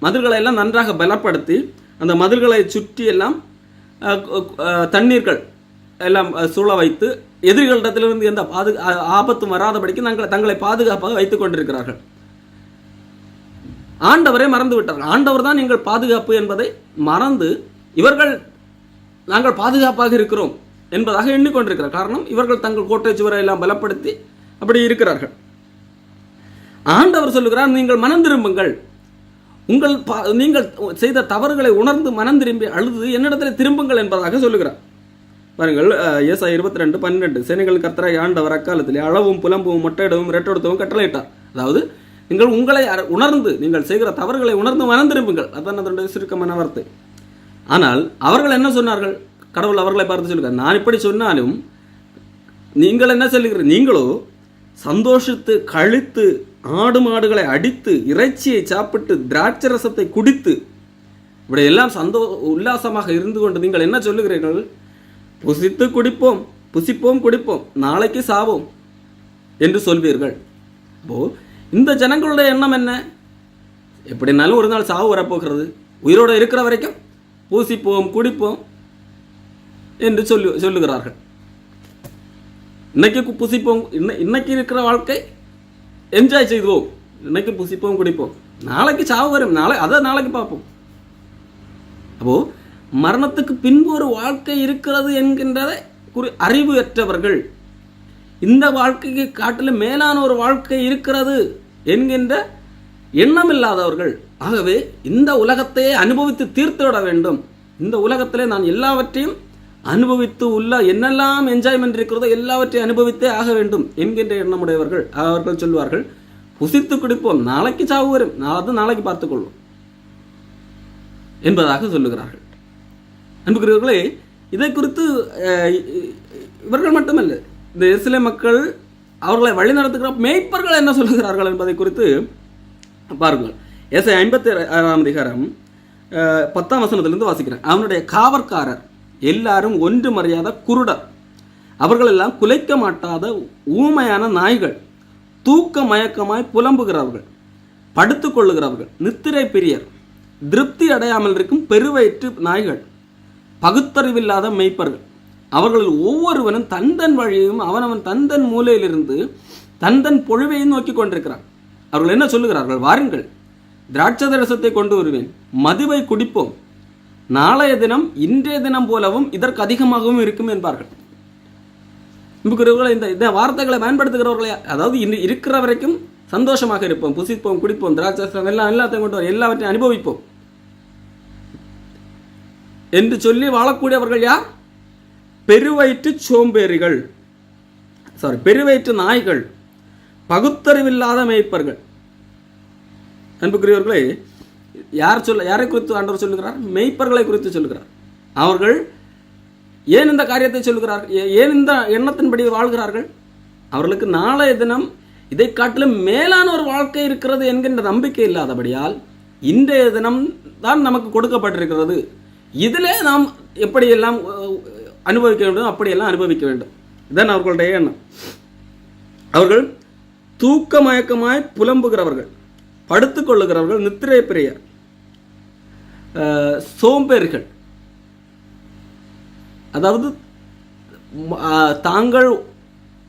A: மதில்களை எல்லாம் நன்றாக பலப்படுத்தி அந்த மதில்களை சுற்றி எல்லாம் தண்ணீர்கள் எல்லாம் சூழ வைத்து எதிரிகளிடத்திலிருந்து எந்த ஆபத்தும் வராதபடிக்கு தங்களை பாதுகாப்பாக வைத்துக் கொண்டிருக்கிறார்கள். ஆண்டவரை மறந்து விட்டார்கள். ஆண்டவர் தான் எங்கள் பாதுகாப்பு என்பதை மறந்து இவர்கள் நாங்கள் பாதுகாப்பாக இருக்கிறோம் என்பதாக எண்ணிக்கொண்டிருக்கிறார். காரணம், இவர்கள் தங்கள் கோட்டை சுவரை எல்லாம் பலப்படுத்தி அப்படி இருக்கிறார்கள். ஆண்டவர் சொல்லுகிறார், நீங்கள் மனம் திரும்புங்கள், நீங்கள் செய்த தவறுகளை உணர்ந்து மனம் திரும்பி அழுது என்னிடத்தில் திரும்புங்கள் என்பதாக சொல்லுகிறார். பாருங்கள், ஏசாயா 22:12 சேனைகள் கர்த்தராகிய ஆண்டவர் அக்காலத்திலே அளவும் புலம்பும் மொட்டையிடவும் இரட்டெடுத்தவும் கட்டளையிட்டார். அதாவது நீங்கள் உங்களை உணர்ந்து நீங்கள் செய்கிற தவறுகளை உணர்ந்து மனம் திரும்புங்கள். அதான் அதனுடைய சுருக்கமான வார்த்தை. ஆனால் அவர்கள் என்ன சொன்னார்கள்? கடவுள் அவர்களை பார்த்து சொல்லுகிறார், நான் இப்படி சொன்னாலும் நீங்கள் என்ன சொல்லுகிறீர்கள்? நீங்களோ சந்தோஷித்து கழித்து ஆடு மாடுகளை அடித்து இறைச்சியை சாப்பிட்டு திராட்சை ரசத்தை குடித்து இப்படி எல்லாம் உல்லாசமாக இருந்து கொண்டு நீங்கள் என்ன சொல்லுகிறீர்கள்? புசித்து குடிப்போம், புசிப்போம் குடிப்போம், நாளைக்கு சாவோம் என்று சொல்வீர்கள். அப்போ இந்த ஜனங்களுடைய எண்ணம் என்ன? எப்படினாலும் ஒரு நாள் சாவு வரப்போகிறது, உயிரோடு இருக்கிற வரைக்கும் பூசிப்போம் குடிப்போம் என்று சொல்லுகிறார்கள். இன்னைக்கு புசிப்போம், இன்னைக்கு இருக்கிற வாழ்க்கை என்ஜாய் செய்வோம், இன்னைக்கு புசிப்போம் குடிப்போம், நாளைக்கு சாவு வரும், நாளைக்கு பார்ப்போம். அப்போ மரணத்துக்கு பின்பு ஒரு வாழ்க்கை இருக்கிறது என்கின்றதை அறிவு அற்றவர்கள், இந்த வாழ்க்கைக்கு காட்டிலும் மேலான ஒரு வாழ்க்கை இருக்கிறது என்கின்ற எண்ணம் இல்லாதவர்கள். ஆகவே இந்த உலகத்தையே அனுபவித்து தீர்த்து விட வேண்டும், இந்த உலகத்திலே நான் எல்லாவற்றையும் அனுபவித்து உள்ள என்னெல்லாம் என்ஜாய்மெண்ட் இருக்கிறதோ எல்லாவற்றையும் அனுபவித்தே ஆக வேண்டும் என்கின்ற எண்ணமுடையவர்கள். அவர்கள் சொல்வார்கள், புசித்து குடிப்போம், நாளைக்கு சாவு வரும், அது நாளைக்கு பார்த்துக்கொள்வோம் என்பதாக சொல்லுகிறார்கள். அன்புக்குரியவர்களே, இதை குறித்து இவர்கள் மட்டுமல்ல, இந்த எருசலேம் மக்கள் அவர்களை வழிநடத்துகிற மேய்ப்பர்கள் என்ன சொல்லுகிறார்கள் என்பதை குறித்து பாருங்கள். ஏசாயா 56ஆம் அதிகாரம் 10ஆம் வசனத்திலிருந்து வாசிக்கிறேன். அவனுடைய காவற்காரர் எல்லாரும் ஒன்றும் அறியாத குருடர், அவர்களெல்லாம் குலைக்க மாட்டாத ஊமையான நாய்கள், தூக்க மயக்கமாய் புலம்புகிறவர்கள், படுத்துக் கொள்ளுகிறவர்கள், நித்திரை பிரியர், திருப்தி அடையாமல் இருக்கும் பெருவயிற்று நாய்கள், பகுத்தறிவில்லாத மெய்ப்பர்கள். அவர்களில் ஒவ்வொருவனும் தந்தன் வழியும் அவனவன் தந்தன் மூலையிலிருந்து தந்தன் பொழுவையும் நோக்கி கொண்டிருக்கிறான். அவர்கள் என்ன சொல்லுகிறார்கள்? வாருங்கள், திராட்சரசத்தை கொண்டு வருவேன், மதுவை குடிப்போம், நாளைய தினம் இன்றைய தினம் போலவும் இதற்கு அதிகமாகவும் இருக்கும் என்பார்கள். இந்த வார்த்தைகளை பயன்படுத்துகிறவர்களே, அதாவது இருக்கிற வரைக்கும் சந்தோஷமாக இருப்போம், புசிப்போம், குடிப்போம், திராட்சரசம் எல்லாத்தையும் கொண்டு வரும், எல்லாவற்றையும் அனுபவிப்போம் என்று சொல்லி வாழக்கூடியவர்கள் யார்? பெருவயிற்று சோம்பேறிகள், பெருவயிற்று நாய்கள், பகுத்தறிவில்லாத மேய்ப்பர்கள். அன்புக்குரியவர்களே, யாரை குறித்து ஆண்டவர் சொல்லுகிறார்? மெய்ப்பர்களை குறித்து சொல்லுகிறார். அவர்கள் ஏன் இந்த காரியத்தை சொல்லுகிறார்கள்? ஏன் இந்த எண்ணத்தின்படி வாழ்கிறார்கள்? அவர்களுக்கு நாளைய தினம் இதை காட்டிலும் மேலான ஒரு வாழ்க்கை இருக்கிறது என்கின்ற நம்பிக்கை இல்லாதபடியால் இன்றைய தினம் தான் நமக்கு கொடுக்கப்பட்டிருக்கிறது, இதிலே நாம் எப்படியெல்லாம் அனுபவிக்க வேண்டும் அப்படியெல்லாம் அனுபவிக்க வேண்டும். இதுதான் அவர்களுடைய எண்ணம். அவர்கள் தூக்க மயக்கமாய் புலம்புகிறவர்கள், படுத்துக் கொள்ளுகிறவர்கள், நித்திரை பிரியர், சோம்பேறிகள். அதாவது தாங்கள்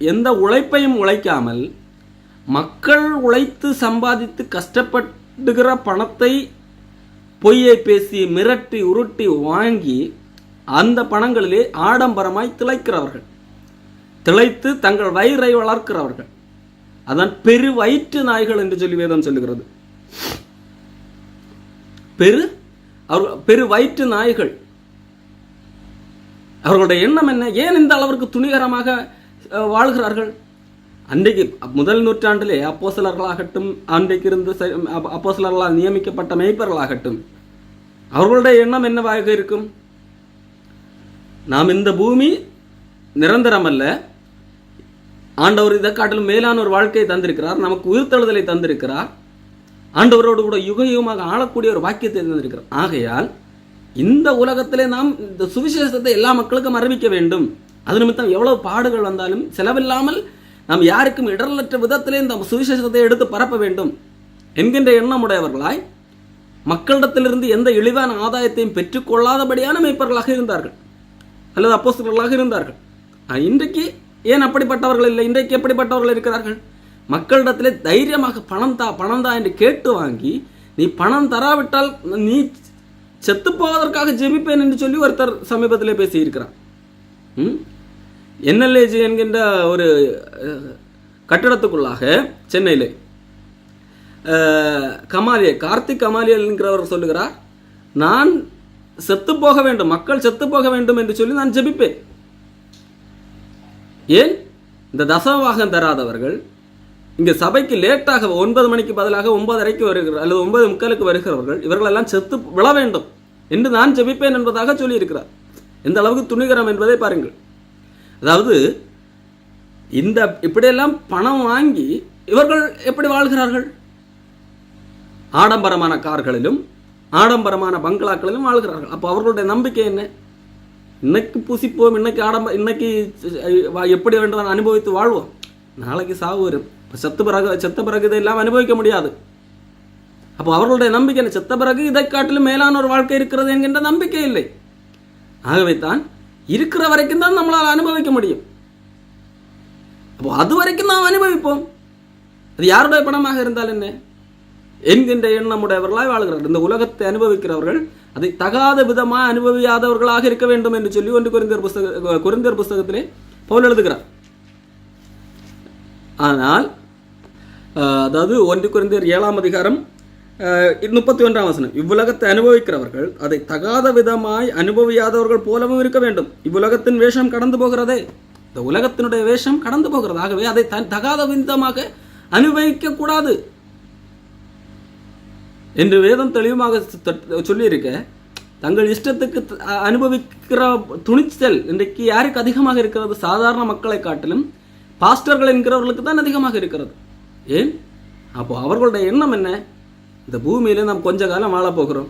A: எந்த உழைப்பையும் உழைக்காமல் மக்கள் உழைத்து சம்பாதித்து கஷ்டப்படுகிற பணத்தை பொய்யை பேசி மிரட்டி உருட்டி வாங்கி அந்த பணங்களிலே ஆடம்பரமாய் திளைக்கிறவர்கள், திளைத்து தங்கள் வயிறை வளர்க்கிறவர்கள். அதான் பெரு வயிற்று நாய்கள் என்று சொல்லி வேதம் சொல்லுகிறது. பெரு வயிற்று நாய்கள். அவர்களுடைய எண்ணம் என்ன? ஏன் இந்த அளவிற்கு துணிகரமாக வாழ்கிறார்கள்? அன்றைக்கு முதல் நூற்றாண்டிலே அப்போஸ்தலர்களாகட்டும், அன்றைக்கு இருந்து அப்போஸ்தலர்களால் நியமிக்கப்பட்ட மேய்ப்பர்களாகட்டும், அவர்களுடைய எண்ணம் என்னவாக இருக்கும்? நாம் இந்த பூமி நிரந்தரம் அல்ல, ஆண்டவர் இதை காட்டிலும் மேலான ஒரு வாழ்க்கையை தந்திருக்கிறார், நமக்கு உயிர்த்தெழுதலை தந்திருக்கிறார், ஆண்டவரோடு கூட யுகமாக ஆளக்கூடிய ஒரு வாக்கியத்தை தந்திருக்கிறார். ஆகையால் இந்த உலகத்திலே நாம் இந்த சுவிசேஷத்தை எல்லா மக்களுக்கும் அறிவிக்க வேண்டும். அது நிமித்தம் எவ்வளவு பாடுகள் வந்தாலும் செலவில்லாமல் நாம் யாருக்கும் இடரலற்ற விதத்திலே இந்த சுவிசேஷத்தை எடுத்து பரப்ப வேண்டும் என்கின்ற எண்ணம் உடையவர்களாய் மக்களிடத்திலிருந்து எந்த இழிவான ஆதாயத்தையும் பெற்றுக்கொள்ளாதபடியான மேய்ப்பர்களாக இருந்தார்கள் அல்லது அப்போஸ்தலர்களாக இருந்தார்கள். இன்றைக்கு ஏன் அப்படிப்பட்டவர்கள் இல்லை? இன்றைக்கு எப்படிப்பட்டவர்கள் இருக்கிறார்கள்? மக்களிடத்திலே தைரியமாக பணம் தா என்று கேட்டு வாங்கி, நீ பணம் தராவிட்டால் நீ செத்து போவதற்காக ஜெபிப்பேன் என்று சொல்லி ஒருத்தர் சமீபத்திலே பேசியிருக்கிறார். என்எல்ஏஜி என்கின்ற ஒரு கட்டிடத்துக்குள்ளாக சென்னையில் கார்த்திக் கமாலியல் என்கிறவர் சொல்லுகிறார், நான் செத்து போக வேண்டும், மக்கள் செத்து போக வேண்டும் என்று சொல்லி நான் ஜெபிப்பேன். ஏன்? இந்த தசமபாகம் தராதவர்கள் இங்கே சபைக்கு லேட்டாக 9 மணிக்கு பதிலாக 9:30 வருகிற அல்லது 9:45 வருகிறவர்கள் இவர்களெல்லாம் செத்து விழ வேண்டும் என்று நான் ஜெபிப்பேன் என்பதாக சொல்லியிருக்கிறார். எந்த அளவுக்கு துணிகரம் என்பதை பாருங்கள். அதாவது இந்த இப்படியெல்லாம் பணம் வாங்கி இவர்கள் எப்படி வாழ்கிறார்கள்? ஆடம்பரமான கார்களிலும் ஆடம்பரமான பங்களாக்களிலும் வாழ்கிறார்கள். அப்போ அவர்களுடைய நம்பிக்கை என்ன? இன்னைக்கு புசிப்போம், இன்னைக்கு எப்படி வேண்டும் அனுபவித்து வாழ்வோம், நாளைக்கு சாவு வரும், செத்த பிறகு இதெல்லாம் அனுபவிக்க முடியாது. அப்போ அவர்களுடைய நம்பிக்கை என்ன? செத்த பிறகு இதை காட்டிலும் மேலான ஒரு வாழ்க்கை இருக்கிறது என்கின்ற நம்பிக்கை இல்லை. ஆகவே தான் இருக்கிற வரைக்கும் தான் நம்மளால் அனுபவிக்க முடியும். அப்போ அது வரைக்கும் நாம் அனுபவிப்போம், அது யாருடைய பணமாக இருந்தால் என்ன என்கின்ற எண்ணமுடையவர்களாக வாழ்கிறார்கள். இந்த உலகத்தை அனுபவிக்கிறவர்கள் அதை தகாத விதமாக அனுபவியாதவர்களாக இருக்க வேண்டும் என்று சொல்லி 1 கொரிந்தியர் புஸ்தகத்திலே பவுல் எழுதுகிறார். ஆனால் அதாவது 1 கொரிந்தியர் 7ஆம் அதிகாரம் 31ஆம் வசனம், இவ்வுலகத்தை அனுபவிக்கிறவர்கள் அதை தகாத விதமாய் அனுபவியாதவர்கள் போலவும் இருக்க வேண்டும். இவ்வுலகத்தின் வேஷம் கடந்து போகிறதே, இந்த உலகத்தினுடைய வேஷம் கடந்து போகிறது. ஆகவே அதை தகாத விதமாக அனுபவிக்க கூடாது என்று வேதம் தெளிவாக சொல்லியிருக்க, தங்கள் இஷ்டத்துக்கு அனுபவிக்கிற துணிச்சல் இன்றைக்கு யாருக்கு அதிகமாக இருக்கிறது? சாதாரண மக்களை காட்டிலும் பாஸ்டர்கள் என்கிறவர்களுக்கு தான் அதிகமாக இருக்கிறது. ஏன்? அப்போ அவர்களுடைய எண்ணம் என்ன? இந்த பூமியில நாம் கொஞ்ச காலம் வாழ போகிறோம்,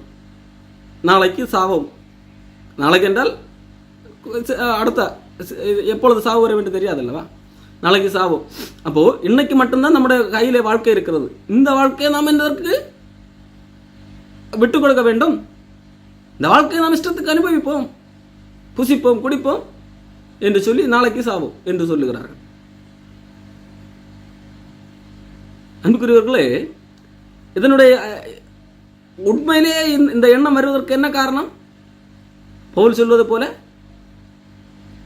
A: நாளைக்கு சாவோம். நாளைக்கு என்றால் அடுத்த எப்பொழுது சாவு வர வேண்டும் தெரியாதுல்லவா? நாளைக்கு சாவோம். அப்போ இன்னைக்கு மட்டும்தான் நம்முடைய கையிலே வாழ்க்கை இருக்கிறது. இந்த வாழ்க்கையை நாம் எதற்கு விட்டுக் கொடுக்க வேண்டும்? இந்த வாழ்க்கையை நாம் இஷ்டத்துக்கு அனுபவிப்போம், புசிப்போம், குடிப்போம் என்று சொல்லி நாளைக்கு சாவோம் என்று சொல்லுகிறார்கள். அன்புக்குரியவர்களே, இதனுடைய உண்மையிலேயே இந்த எண்ணம் வருவதற்கு என்ன காரணம்? பவுல் சொல்வது போல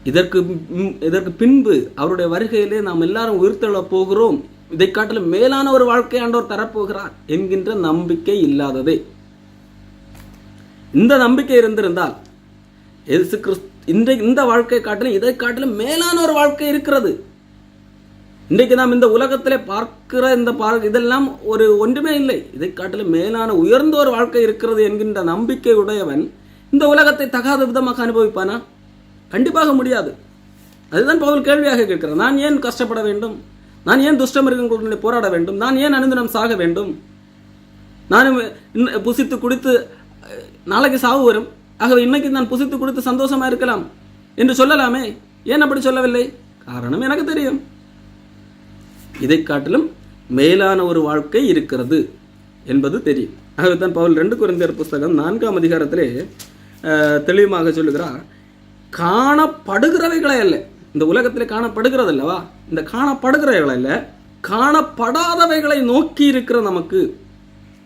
A: இதற்கு பின்பு அவருடைய வருகையிலே நாம் எல்லாரும் உயிர்த்தெழ போகிறோம், இதை காட்டிலும் மேலான ஒரு வாழ்க்கை ஆண்டவர் தரப்போகிறார் என்கின்ற நம்பிக்கை இல்லாததே. இந்த நம்பிக்கை இருந்திருந்தால் இயேசு கிறிஸ்து இந்த வாழ்க்கை காட்டிலும் இதை காட்டிலும் மேலான ஒரு வாழ்க்கை இருக்கிறது. இன்றைக்கு நாம் இந்த உலகத்திலே பார்க்கிற இதெல்லாம் ஒரு ஒன்றுமே இல்லை, இதை காட்டிலும் மேலான உயர்ந்த ஒரு வாழ்க்கை இருக்கிறது என்கின்ற நம்பிக்கை உடையவன் இந்த உலகத்தை தகாத விதமாக அனுபவிப்பானா? கண்டிப்பாக முடியாது. அதுதான் பவுல் கேள்வியாக கேட்கிறார். நான் ஏன் கஷ்டப்பட வேண்டும்? நான் ஏன் துஷ்ட மிருகங்களுடன் போராட வேண்டும்? நான் ஏன் அனுதினம் சாக வேண்டும்? நானும் புசித்து குடித்து நாளைக்கு சாவு வரும், ஆகவே இன்னைக்கு நான் புசித்து குடித்து சந்தோஷமா இருக்கலாம் என்று சொல்லலாமே. ஏன் அப்படி சொல்லவில்லை? காரணம் எனக்கு தெரியும், இதை காட்டிலும் மேலான ஒரு வாழ்க்கை இருக்கிறது என்பது தெரியும். ஆகவே தான் பவுல் 2 கொரிந்தியர் புஸ்தகம் 4ஆம் அதிகாரத்திலே தெளிவாக சொல்லுகிறார், காணப்படுகிறவைகளே அல்ல, இந்த உலகத்தில் காணப்படுகிறது அல்லவா, இந்த காணப்படுகிறவைகள் அல்ல, காணப்படாதவைகளை நோக்கி இருக்கிற நமக்கு,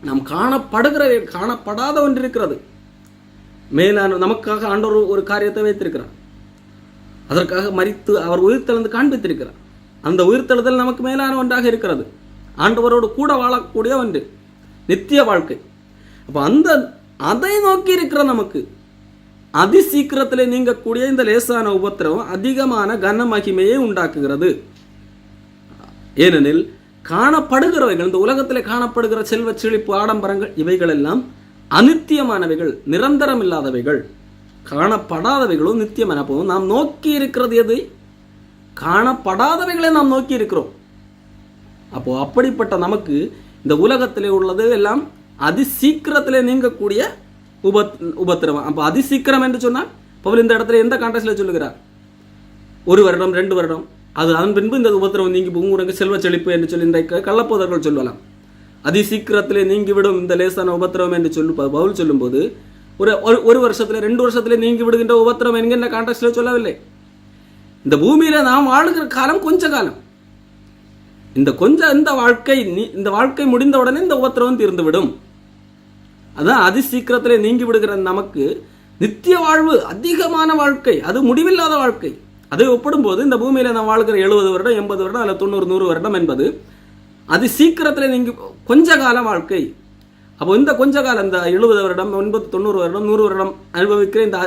A: நாம் காணப்படாத ஒன்று இருக்கிறது. மேலான நமக்காக ஆண்டவர் ஒரு காரியத்தை வைத்திருக்கிறார், அதற்காக மரித்து அவர் உயிர்த்தெழுந்து காண்பித்திருக்கிறார். அந்த உயிர்த்தெழுதல் நமக்கு மேலான ஒன்றாக இருக்கிறது, ஆண்டவரோடு கூட வாழக்கூடிய ஒன்று, நித்திய வாழ்க்கை. அப்போ அதை நோக்கி இருக்கிற நமக்கு அதி சீக்கிரத்திலே நீங்கக்கூடிய இந்த லேசான உபத்திரவம் அதிகமான கன மகிமையை உண்டாக்குகிறது. ஏனெனில் காணப்படுகிறவைகள், இந்த உலகத்திலே காணப்படுகிற செல்வ செழிப்பு ஆடம்பரங்கள் இவைகள் எல்லாம் அநித்தியமானவைகள், நிரந்தரம் இல்லாதவைகள். காணப்படாதவைகளும் நித்தியமான. அப்போ நாம் நோக்கி இருக்கிறது எது? காணப்படாதவைகளை நாம் நோக்கி இருக்கிறோம். அப்போ அப்படிப்பட்ட நமக்கு இந்த உலகத்திலே உள்ளது எல்லாம் அதி சீக்கிரத்திலே நீங்கக்கூடிய உபத்திரவம். அப்போ அதி சீக்கிரம் என்று சொன்னால் பவுல் இந்த இடத்துல எந்த கான்டெக்ஸ்ட்ல சொல்லுகிறார்? 1 வருடம் 2 வருடம், அதன் பின்பு இந்த உபத்திரவம் நீங்கி உங்களுக்கு செல்வ செழிப்பு என்று சொல்லி இன்றைக்கு கள்ளப்போதர்கள் சொல்லலாம். அதி சீக்கிரத்திலே நீங்கிவிடும் இந்த லேசான உபத்திரவம் என்று பவுல் சொல்லும்போது ஒரு வருஷத்துல 2 வருஷத்துல நீங்கி விடுகின்ற உபத்திரவம் என்கின்ற கான்டெக்ஸ்ட்ல சொல்லவில்லை. இந்த பூமியில நாம் வாழுகிற காலம் கொஞ்ச காலம். இந்த வாழ்க்கை முடிந்த உடனே இந்த உபத்திரவம் தீர்ந்துவிடும். அதான் அதி சீக்கிரத்திலே நீங்கி விடுகிற நமக்கு நித்திய வாழ்வு, அதிகமான வாழ்க்கை, அது முடிவில்லாத வாழ்க்கை. அதை ஒப்பிடும்போது இந்த பூமியில நாம் வாழ்கிற 70 வருடம் 80 வருடம் அல்ல 90 100 வருடம் என்பது அதி சீக்கிரத்திலே நீங்கி கொஞ்ச கால வாழ்க்கை. அப்போ இந்த கொஞ்ச காலம், இந்த 70 வருடம் 80 90 வருடம் 100 வருடம் அனுபவிக்கிற இந்த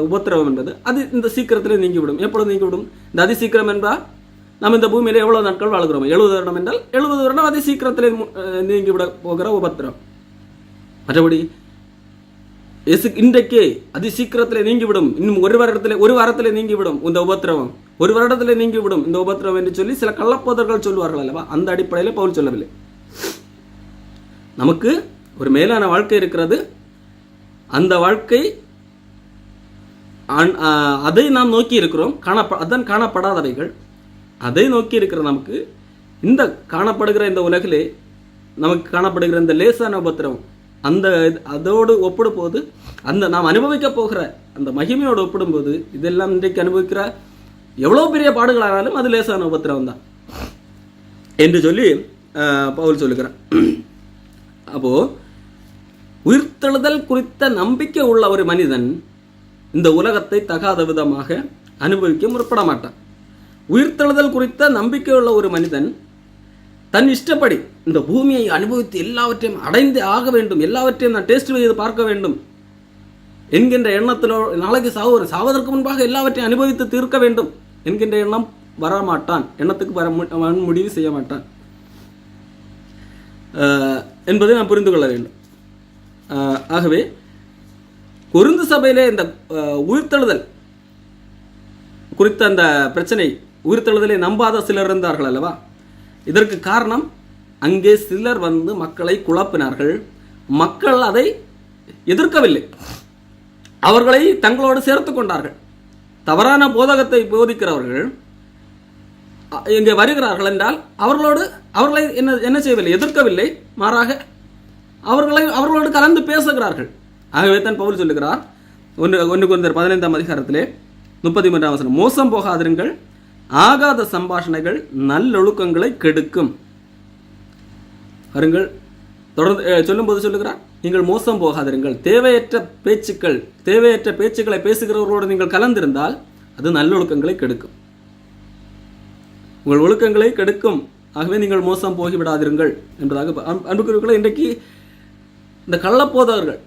A: உபத்திரவம் என்பது அது இந்த சீக்கிரத்திலே நீங்கிவிடும். எப்பொழுது நீங்கிவிடும்? இந்த அதி சீக்கிரம் என்றால் நம்ம இந்த பூமியில எவ்வளவு நாட்கள் வாழ்கிறோம்? 70 வருடம் என்றால் 70 வருடம் அதி சீக்கிரத்திலே நீங்கிவிட போகிற உபத்திரம். மற்றபடி இன்றைக்கே அதி சீக்கிரத்திலே நீங்கிவிடும், இன்னும் ஒரு வாரத்திலே நீங்கிவிடும் இந்த உபத்திரவம், 1 வருடத்திலே நீங்கிவிடும் இந்த உபத்திரவம் என்று சொல்லி சில கள்ளப்போதர்கள் சொல்வார்கள் அல்லவா? அந்த அடிப்படையில் பவுல் சொல்லவில்லை. நமக்கு ஒரு மேலான வாழ்க்கை இருக்கிறது. அந்த வாழ்க்கை அதை நாம் நோக்கி இருக்கிறோம். அதான் காணப்படாதவைகள், அதை நோக்கி இருக்கிற நமக்கு இந்த காணப்படுகிற இந்த உலகிலே நமக்கு காணப்படுகிற இந்த லேசான உபத்திரவம் அதோடு ஒப்பிடும்போது நாம் அனுபவிக்க போகிற அந்த மகிமையோடு ஒப்பிடும்போது இதெல்லாம் இன்றைக்கு அனுபவிக்கிற எவ்வளவு பெரிய பாடுகளானாலும் அது லேசான உபத்திரவம் தான் என்று சொல்லி பவுல் சொல்லுகிறார். அப்போ உயிர்த்தெழுதல் குறித்த நம்பிக்கை உள்ள ஒரு மனிதன் இந்த உலகத்தை தகாத விதமாக அனுபவிக்க முற்பட மாட்டான். உயிர்த்தெழுதல் குறித்த நம்பிக்கை உள்ள ஒரு மனிதன் தன் இஷ்டப்படி இந்த பூமியை அனுபவித்து எல்லாவற்றையும் அடைந்து ஆக வேண்டும், எல்லாவற்றையும் நான் டேஸ்ட் செய்து பார்க்க வேண்டும் என்கின்ற எண்ணத்திலோ, நாளைக்கு சாவதற்கு முன்பாக எல்லாவற்றையும் அனுபவித்து தீர்க்க வேண்டும் என்கின்ற எண்ணம் வரமாட்டான், எண்ணத்துக்கு முடிவு செய்ய மாட்டான் என்பதை நாம் புரிந்து கொள்ள வேண்டும். ஆகவே கொரிந்து சபையிலே இந்த உயிர்த்தெழுதல் குறித்த அந்த பிரச்சனை, உயிர்த்தெழுதலை நம்பாத சிலர் இருந்தார்கள் அல்லவா? இதற்கு காரணம் அங்கே சிலர் வந்து மக்களை குழப்பினார்கள். மக்கள் அதை எதிர்க்கவில்லை, அவர்களை தங்களோடு சேர்த்து கொண்டார்கள். தவறான போதகத்தை போதிக்கிறவர்கள் இங்கே வருகிறார்கள் என்றால் அவர்களை என்ன செய்யவில்லை, எதிர்க்கவில்லை, மாறாக அவர்களோடு கலந்து பேசுகிறார்கள். ஆகவே தான் பவுல் சொல்லுகிறார் 1 கொரிந்தியர் 15ஆம் அதிகாரத்திலே 33ஆம் வசனம், மோசம் போகாதிருங்கள், ஆகாத சம்பாஷணைகள் நல்லொழுக்கங்களை கெடுக்கும். வருங்கள், தொடர்ந்து சொல்லும்போது சொல்லுகிறார், நீங்கள் மோசம் போகாதிருங்கள். தேவையற்ற பேச்சுக்களை பேசுகிறவர்களோடு நீங்கள் கலந்திருந்தால் அது நல்லொழுக்கங்களை கெடுக்கும், உங்கள் ஒழுக்கங்களை கெடுக்கும். ஆகவே நீங்கள் மோசம் போகிவிடாதிருங்கள் என்பதாக. அன்புக்குரியவர்களே, இன்றைக்கு இந்த கள்ளப்போதகர்கள்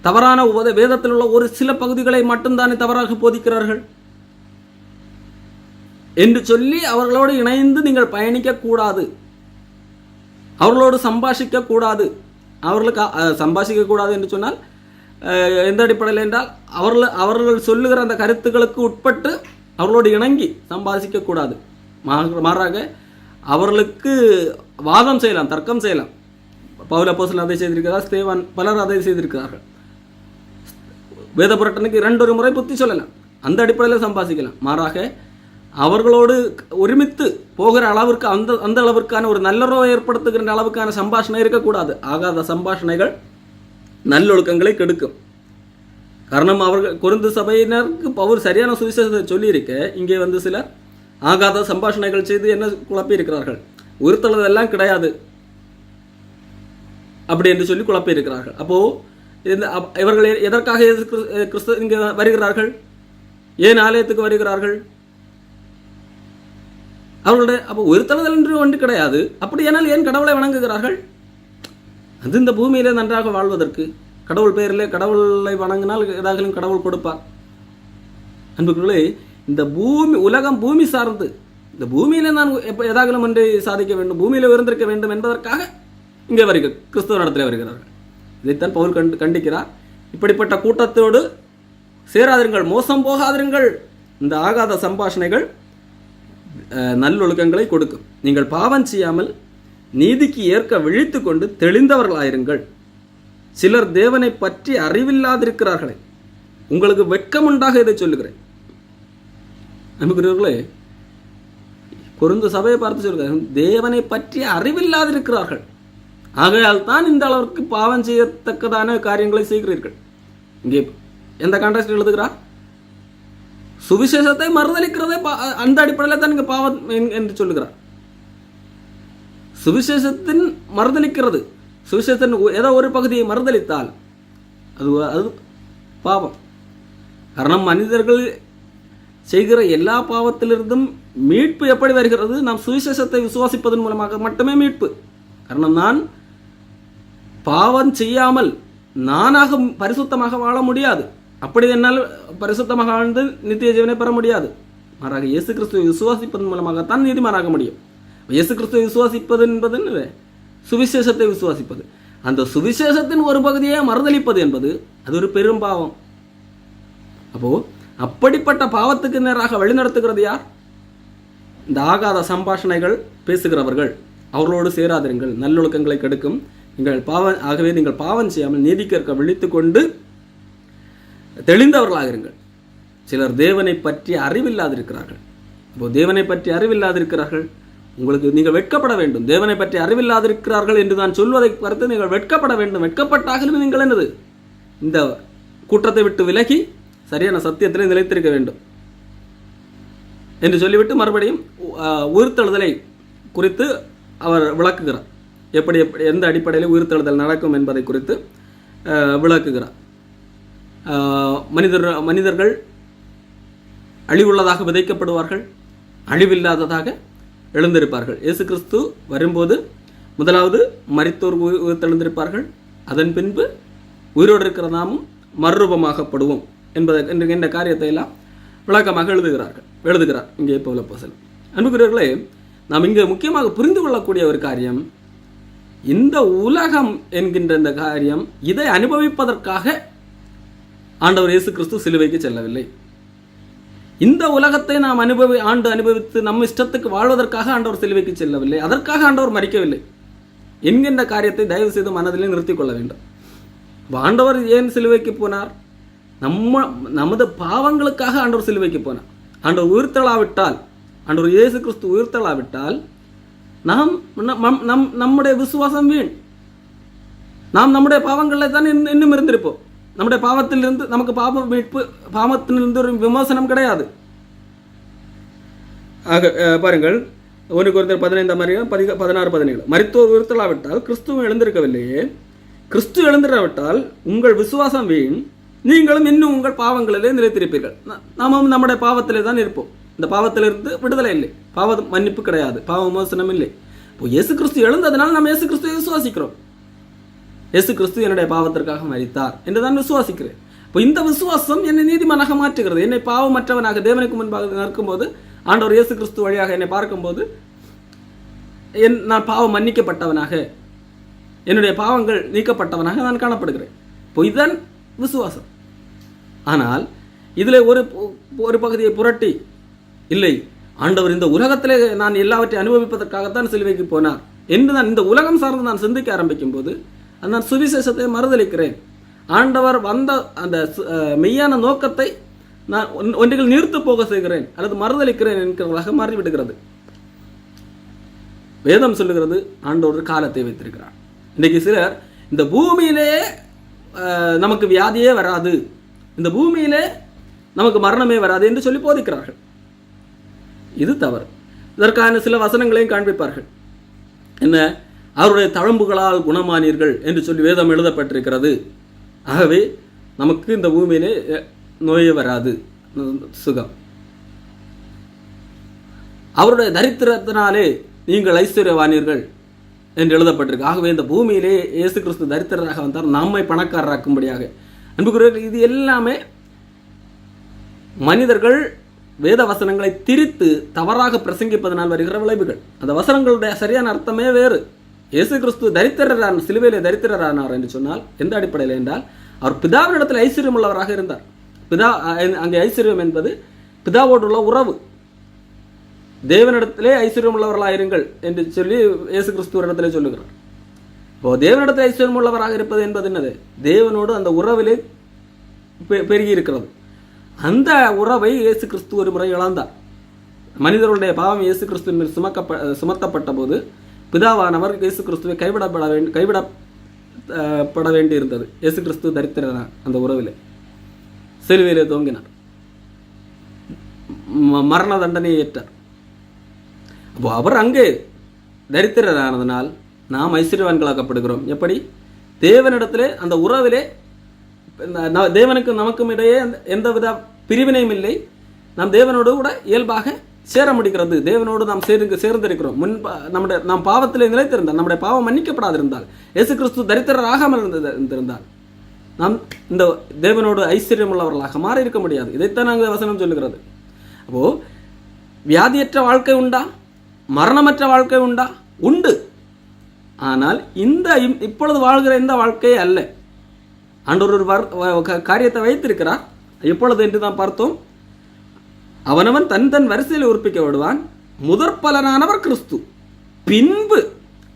A: தவறான வேதத்தில் உள்ள ஒரு சில பகுதிகளை மட்டும்தானே தவறாக போதிக்கிறார்கள் என்று சொல்லி அவர்களோடு இணைந்து நீங்கள் பயணிக்க கூடாது, அவர்களோடு சம்பாஷிக்க கூடாது. அவர்களுக்கு சம்பாஷிக்க கூடாது என்று சொன்னால் எந்த அடிப்படையில் என்றால் அவர்கள் சொல்லுகிற அந்த கருத்துக்களுக்கு உட்பட்டு அவர்களோடு இணங்கி சம்பாதிக்க கூடாது. மாறாக அவர்களுக்கு வாதம் செய்யலாம், தர்க்கம் செய்யலாம். பவுல் அப்போஸ்தலன் அதை செய்திருக்கிறார், ஸ்தேவான் பலர் அதை செய்திருக்கிறார்கள். வேத புரட்டனுக்கு 2 முறை புத்தி சொல்லலாம், அந்த அடிப்படையில் சம்பாதிக்கலாம். மாறாக அவர்களோடு ஒருமித்து போகிற அளவிற்கு அந்த அளவிற்கான ஒரு நல்லுறவை ஏற்படுத்துகின்ற அளவுக்கான சம்பாஷணை இருக்கக்கூடாது. ஆகாத சம்பாஷணைகள் நல்லொழுக்கங்களை கெடுக்கும். காரணம், அவர்கள் கொரிந்து சபையினருக்கு பவுல் சரியான சுவிசேஷத்தை சொல்லியிருக்க, இங்கே வந்து சிலர் ஆகாத சம்பாஷணைகள் செய்து என்ன குழப்பி இருக்கிறார்கள், உயிர்த்தெழுதல் கிடையாது அப்படி என்று சொல்லி குழப்பி இருக்கிறார்கள். அப்போ இவர்கள் எதற்காக கிறிஸ்து இங்கே வருகிறார்கள், ஏன் ஆலயத்துக்கு வருகிறார்கள்? அவர்களுடைய அப்போ உயிர்த்தெழுதல் என்று ஒன்று கிடையாது. அப்படி ஏனால் ஏன் கடவுளை வணங்குகிறார்கள்? அது இந்த பூமியிலே நன்றாக வாழ்வதற்கு, கடவுள் பெயரிலே கடவுளை வணங்கினால் ஏதாகலும் கடவுள் கொடுப்பார். அன்புக்குள்ளே, இந்த உலகம் பூமி சார்ந்து, இந்த பூமியிலே நான் ஏதாகலும் ஒன்றை சாதிக்க வேண்டும், பூமியில உயர்ந்திருக்க வேண்டும் என்பதற்காக இங்கே கிறிஸ்துவ நடத்திலே வருகிறார்கள். இதைத்தான் பவுல் கண்டிக்கிறார். இப்படிப்பட்ட கூட்டத்தோடு சேராதிருங்கள், மோசம் போகாதிருங்கள். இந்த ஆகாத சம்பாஷணைகள் நல்லொழுக்கங்களை கொடுக்கும். நீங்கள் பாவம் செய்யாமல் நீதிக்கு ஏற்க விழித்து கொண்டு தெளிந்தவர்களாயிருங்கள். சிலர் தேவனை பற்றி அறிவில்லாதிருக்கிறார்களே, உங்களுக்கு வெட்கம் உண்டாக இதை சொல்லுகிறேன். நமக்குரியவர்களே, கொரிந்து சபையை பார்த்து சொல்லுகிறேன், தேவனை பற்றி அறிவில்லாதிருக்கிறார்கள், ஆகையால் தான் இந்த அளவிற்கு பாவம் செய்யத்தக்கதான காரியங்களை செய்கிறீர்கள். இங்கே எந்த கான்ட்ராஸ்ட் எழுதுகிறார்? சுவிசேஷத்தை மறுதளிக்கிறதே அந்த அடிப்படையில் தான் இங்கே பாவம் என்று சொல்லுகிறார். சுவிசேஷத்தின் மறுதளிக்கிறது, சுவிசேஷத்தின் ஏதோ ஒரு பகுதியை மறுதளித்தால் அது பாவம். காரணம், மனிதர்கள் செய்கிற எல்லா பாவத்திலிருந்தும் மீட்பு எப்படி வருகிறது? நாம் சுவிசேஷத்தை விசுவாசிப்பதன் மூலமாக மட்டுமே மீட்பு. காரணம், நான் பாவம் செய்யாமல் நானாக பரிசுத்தமாக வாழ முடியாது. அப்படி என்னால் பரிசுத்தமாக வாழ்ந்து நித்திய ஜீவனை பெற முடியாது. மாறாக இயேசு கிறிஸ்துவை விசுவாசிப்பதன் மூலமாகத்தான் நீதிமானாக முடியும். இயேசு கிறிஸ்துவை விசுவாசிப்பது என்பது சுவிசேஷத்தை விசுவாசிப்பது. அந்த சுவிசேஷத்தின் ஒரு பகுதியை மறுதளிப்பது என்பது அது ஒரு பெரும் பாவம். அப்போ அப்படிப்பட்ட பாவத்துக்கு நேராக வழிநடத்துகிறது யார்? இந்த ஆகாத சம்பாஷணைகள் பேசுகிறவர்கள். அவர்களோடு சேராதிருங்கள், நல்லொழுக்கங்களை கெடுக்கும். ஆகவே நீங்கள் பாவம் செய்யாமல் நீதிக்கேற்க விழித்து கொண்டு தெளிந்தவர்களாக இருங்கள். சிலர் தேவனை பற்றி அறிவில்லாதிருக்கிறார்கள். இப்போ தேவனை பற்றி அறிவில்லாதிருக்கிறார்கள், உங்களுக்கு நீங்கள் வெட்கப்பட வேண்டும். தேவனை பற்றி அறிவில்லாதிருக்கிறார்கள் என்று நான் சொல்வதை பார்த்து நீங்கள் வெட்கப்பட வேண்டும். வெட்கப்பட்டாலும் நீங்கள் என்னது, இந்த கூட்டத்தை விட்டு விலகி சரியான சத்தியத்திலே நிலைத்திருக்க வேண்டும் என்று சொல்லிவிட்டு மறுபடியும் உயிர்த்தெழுதலை குறித்து அவர் விளக்குகிறார். எப்படி எந்த அடிப்படையில் உயிர்த்தெழுதல் நடக்கும் என்பதை குறித்து விளக்குகிறார். மனிதர்கள் அழிவுள்ளதாக விதைக்கப்படுவார்கள், அழிவில்லாததாக எழுந்திருப்பார்கள். இயேசு கிறிஸ்து வரும்போது முதலாவது மரித்தோர் உயிர்த்தெழுந்திருப்பார்கள், அதன் பின்பு உயிரோடு இருக்கிற நாமும் மறுரூபமாகப்படுவோம் என்ற காரியத்தை எல்லாம் விளக்கமாக எழுதுகிறார் இங்கே பவுல் அப்போஸ்தலன். அன்புக்குரியவர்களே, நாம் இங்கே முக்கியமாக புரிந்து கொள்ளக்கூடிய ஒரு காரியம், இந்த உலகம் என்கின்ற இந்த காரியம் இதை அனுபவிப்பதற்காக ஆண்டவர் இயேசு கிறிஸ்து சிலுவைக்கு செல்லவில்லை. இந்த உலகத்தை நாம் அனுபவித்து நம் இஷ்டத்துக்கு வாழ்வதற்காக ஆண்டவர் சிலுவைக்கு செல்லவில்லை. அதற்காக ஆண்டவர் மரிக்கவில்லை என்கின்ற காரியத்தை தயவு செய்து மனதிலே நிறுத்திக் கொள்ள வேண்டும். ஆண்டவர் ஏன் சிலுவைக்கு போனார்? நமது பாவங்களுக்காக ஆண்டவர் சிலுவைக்கு போனார். ஆண்டவர் உயிர்த்தெழாவிட்டால், ஆண்டவர் இயேசு கிறிஸ்து உயிர்த்தெழாவிட்டால் நம்முடைய விசுவாசம் வீண். நாம் நம்முடைய பாவங்களில் தான் இன்னும் இருந்திருப்போம். நம்முடைய பாவத்திலிருந்து நமக்கு பாவ மீட்பு, பாவத்திலிருந்து ஒரு விமோசனம் கிடையாது. ஆக பாருங்கள், 1 கொரிந்தியர் 15:16-17 மரித்தோர் உயிர்த்தெழாவிட்டால் கிறிஸ்துவும் எழுந்திருக்கவில்லையே. கிறிஸ்து எழுந்திராவிட்டால் உங்கள் விசுவாசம் வீண், நீங்களும் இன்னும் உங்கள் பாவங்களிலே நிலைத்திருப்பீர்கள். நாமும் நம்முடைய பாவத்திலே தான் இருப்போம். இந்த பாவத்திலிருந்து விடுதலை இல்லை, பாவ மன்னிப்பு கிடையாது, பாவ விமோசனம் இல்லை. இப்போ இயேசு கிறிஸ்து எழுந்ததுனால நம்ம இயேசு கிறிஸ்துவை விசுவாசிக்கிறோம். இயேசு கிறிஸ்து என்னுடைய பாவத்திற்காக மரித்தார் என்று தான் விசுவாசிக்கிறேன். இப்போ இந்த விசுவாசம் என்னை நீதிமானாக மாற்றுகிறது. என்னை பாவமற்றவனாக தேவனுக்கு முன்பாக நிற்கும்போது, ஆண்டவர் இயேசு கிறிஸ்து வழியாக என்னை பார்க்கும்போது நான் பாவம் மன்னிக்கப்பட்டவனாக, என்னுடைய பாவங்கள் நீக்கப்பட்டவனாக நான் காணப்படுகிறேன். இப்போ இதுதான் விசுவாசம். ஆனால் இதில் ஒரு பகுதியை புரட்டி, இல்லை ஆண்டவர் இந்த உலகத்திலே நான் எல்லாவற்றையும் அனுபவிப்பதற்காகத்தான் சிலுவைக்கு போனார் என்று நான் இந்த உலகம் சார்ந்து நான் சிந்திக்க ஆரம்பிக்கும் போது நான் சுவிசேஷத்தை மறுதளிக்கிறேன். ஆண்டவர் வந்த அந்த மெய்யான நோக்கத்தை நான் ஒன்றில் நீர்த்து போக செய்கிறேன் அல்லது மறுதளிக்கிறேன் என்கிறதாக மாறிவிடுகிறது. வேதம் சொல்லுகிறது ஆண்டவர் காலத்தை வைத்திருக்கிறார். இன்றைக்கு சிலர் இந்த பூமியிலே நமக்கு வியாதியே வராது, இந்த பூமியிலே நமக்கு மரணமே வராது என்று சொல்லி போதிக்கிறார்கள். இது தவறு. இதற்கான சில வசனங்களையும் காண்பிப்பார்கள். என்ன, அவருடைய தழும்புகளால் குணமானீர்கள் என்று சொல்லி வேதம் எழுதப்பட்டிருக்கிறது. ஆகவே நமக்கு இந்த பூமியிலே நோயே வராது, சுகம். அவருடைய தரித்திரத்தினாலே நீங்கள் ஐஸ்வர்யவானீர்கள் என்று எழுதப்பட்டிருக்கு. ஆகவே இந்த பூமியிலே இயேசு கிறிஸ்து தரித்திரராக வந்தார், நம்மை பணக்காரராக்கும்படியாக. அன்புக்குரியவர்களே, இது எல்லாமே மனிதர்கள் வேத வசனங்களை திரித்து தவறாக பிரசங்கிப்பதனால் வருகிற விளைவுகள். அந்த வசனங்களுடைய சரியான அர்த்தமே வேறு. இயேசு கிறிஸ்து தரித்திரரான, சிலுவையிலே தரித்திரரானார் என்று சொன்னால் எந்த அடிப்படையில் என்றால், அவர் பிதாவினிடத்தில் ஐஸ்வர்யம் உள்ளவராக இருந்தார். அங்கே ஐஸ்வர்யம் என்பது பிதாவோடு உள்ள உறவு. தேவனிடத்திலே ஐஸ்வர்யம் உள்ளவர்களாயிருங்கள் என்று சொல்லி இயேசு கிறிஸ்துவரிடத்திலே சொல்லுகிறார். இப்போ தேவனிடத்தில் ஐஸ்வர்யம் உள்ளவராக இருப்பது என்பது என்னது? தேவனோடு அந்த உறவிலே பெருகி இருக்கிறது. அந்த உறவை இயேசு கிறிஸ்து ஒரு முறை இழந்தார். மனிதர்களுடைய பாவம் இயேசு கிறிஸ்துவின் சுமத்தப்பட்ட போது பிதாவானவர் இயேசு கிறிஸ்துவை கைவிடப்பட வேண்டி இருந்தது. இயேசு கிறிஸ்து தரித்திரனார், அந்த உறவிலே சிலுவையிலே தோங்கினார், மரண தண்டனையை ஏற்றார். அப்போ அவர் அங்கே தரித்திரரானதனால் நாம் ஐஸ்வர்யவான்களாக்கப்படுகிறோம். எப்படி? தேவனிடத்திலே அந்த உறவிலே, தேவனுக்கு நமக்கும் இடையே எந்தவித பிரிவினையும் இல்லை. நாம் தேவனோடு கூட இயல்பாக சேர முடிகிறது. தேவனோடு நாம் சேர்ந்திருக்கிறோம். நாம் பாவத்திலே நிலைத்திருந்தால், நம்முடைய பாவம் மன்னிக்கப்படாதிருந்தால், இயேசு கிறிஸ்து தரித்திரராகாமல் இருந்திருந்தால் நாம் இந்த தேவனோடு ஐஸ்வர்யம் உள்ளவர்களாக மாறி இருக்க முடியாது. இதைத்தான் நாங்கள் வசனம் சொல்லுகிறது. அப்போ வியாதியற்ற வாழ்க்கை உண்டா? மரணமற்ற வாழ்க்கை உண்டா? உண்டு. ஆனால் இப்பொழுது வாழ்கிற இந்த வாழ்க்கையே அல்ல. ஆண்டவர் ஒரு காரியத்தை வைத்திருக்கிறார். எப்பொழுது என்று நாம் பார்த்தோம். அவனவன் தன் வரிசையில் உயிர்ப்பிக்கப்படுவான். முதற் பலனானவர் கிறிஸ்து, பின்பு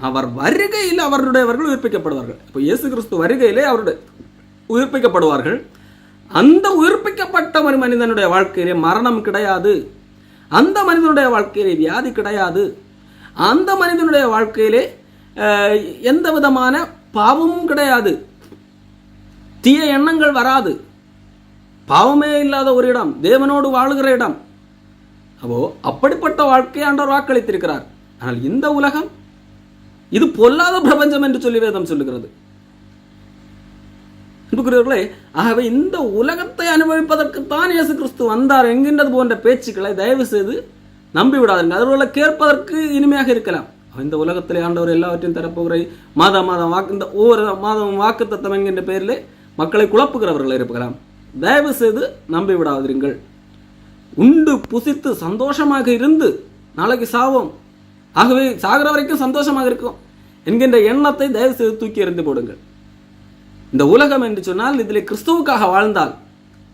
A: அவர் வருகையில் அவருடையவர்கள் உயிர்ப்பிக்கப்படுவார்கள். இப்போ இயேசு கிறிஸ்து வருகையிலே அவருடைய உயிர்ப்பிக்கப்படுவார்கள். அந்த உயிர்ப்பிக்கப்பட்ட ஒரு மனிதனுடைய வாழ்க்கையிலே மரணம் கிடையாது. அந்த மனிதனுடைய வாழ்க்கையிலே வியாதி கிடையாது. அந்த மனிதனுடைய வாழ்க்கையிலே எந்த விதமான பாவமும் கிடையாது. தீய எண்ணங்கள் வராது. பாவமே இல்லாத ஒரு இடம், தேவனோடு வாழுகிற இடம். அப்போ அப்படிப்பட்ட வாழ்க்கையை ஆண்டவர் வாக்களித்திருக்கிறார். ஆனால் இந்த உலகம் இது பொல்லாத பிரபஞ்சம் என்று சொல்லி வேதம் சொல்லுகிறது. அன்புக்குரியவர்களே, ஆகவே இந்த உலகத்தை அனுபவிப்பதற்குத்தான் இயேசு கிறிஸ்து வந்தார் என்கின்றது போன்ற பேச்சுக்களை தயவு செய்து நம்பி விடாதீங்க. அதுபோல கேட்பதற்கு இனிமையாக இருக்கலாம். இந்த உலகத்திலே ஆண்டவர் எல்லாவற்றையும் தரப்போகிற மாதம் இந்த ஒவ்வொரு மாதம் வாக்கு தத்தம் என்கின்ற பெயரிலே மக்களை குழப்புகிறவர்கள் இருக்கலாம். தயவு செய்து நம்பி விடாதீர்கள். உண்டு புசித்து சந்தோஷமாக இருந்து நாளைக்கு சாவோம், ஆகவே சாகிற வரைக்கும் சந்தோஷமாக இருக்கும் என்கின்ற எண்ணத்தை தயவு செய்து தூக்கி எறிந்து போடுங்கள். இந்த உலகம் என்று சொன்னால் இதில் கிறிஸ்துவுக்காக வாழ்ந்தால்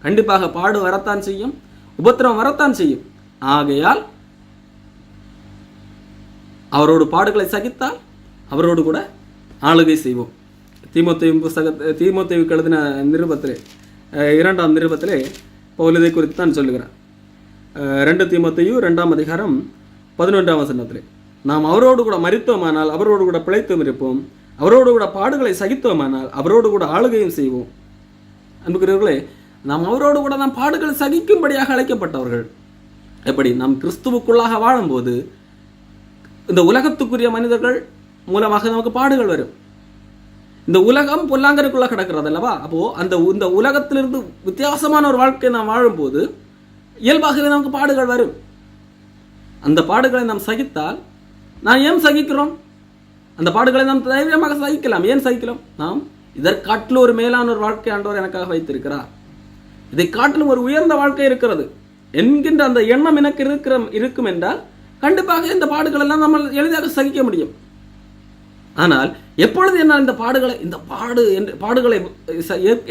A: கண்டிப்பாக பாடு வரத்தான் செய்யும், உபத்திரவம் வரத்தான் செய்யும். ஆகையால் அவரோடு பாடுகளை சகித்தால் அவரோடு கூட ஆளுகை செய்வோம். தீமோத்தேயுவுக்கு எழுதின நிருபத்திலே 2ஆம் நிருபத்திலே பவுல் இதை குறித்து தான் சொல்லுகிறார். 2 தீமோத்தேயு 2ஆம் அதிகாரம் 11ஆம் வசனத்திலே, நாம் அவரோடு கூட மரித்தோமானால் அவரோடு கூட பிழைத்தும் இருப்போம், அவரோடு கூட பாடுகளை சகித்தோமானால் அவரோடு கூட ஆளுகையும் செய்வோம். அன்புக்குரியவர்களே, நாம் அவரோடு கூட நாம் பாடுகளை சகிக்கும்படியாக அழைக்கப்பட்டவர்கள். எப்படி? நாம் கிறிஸ்துவுக்குள்ளாக வாழும்போது இந்த உலகத்துக்குரிய மனிதர்கள் மூலமாக நமக்கு பாடுகள் வரும். இந்த உலகம் பொல்லாங்கனுக்குள்ள கிடக்கிறது அல்லவா? அப்போ இந்த உலகத்திலிருந்து வித்தியாசமான ஒரு வாழ்க்கையை நாம் வாழும்போது இயல்பாகவே நமக்கு பாடுகள் வரும். அந்த பாடுகளை நாம் சகித்தால், நான் ஏன் சகிக்கிறோம்? அந்த பாடுகளை நாம் தைரியமாக சகிக்கலாம். ஏன் சகிக்கலாம்? நாம் இதற்காட்டிலும் ஒரு மேலான ஒரு வாழ்க்கை ஆண்டவர் எனக்காக வைத்திருக்கிறார், இதை காட்டிலும் ஒரு உயர்ந்த வாழ்க்கை இருக்கிறது என்கின்ற அந்த எண்ணம் எனக்கு இருக்கும் என்றால் கண்டிப்பாக இந்த பாடுகள் எல்லாம் நம்ம எளிதாக சகிக்க முடியும். ஆனால் எப்பொழுது என்னால் இந்த பாடுகளை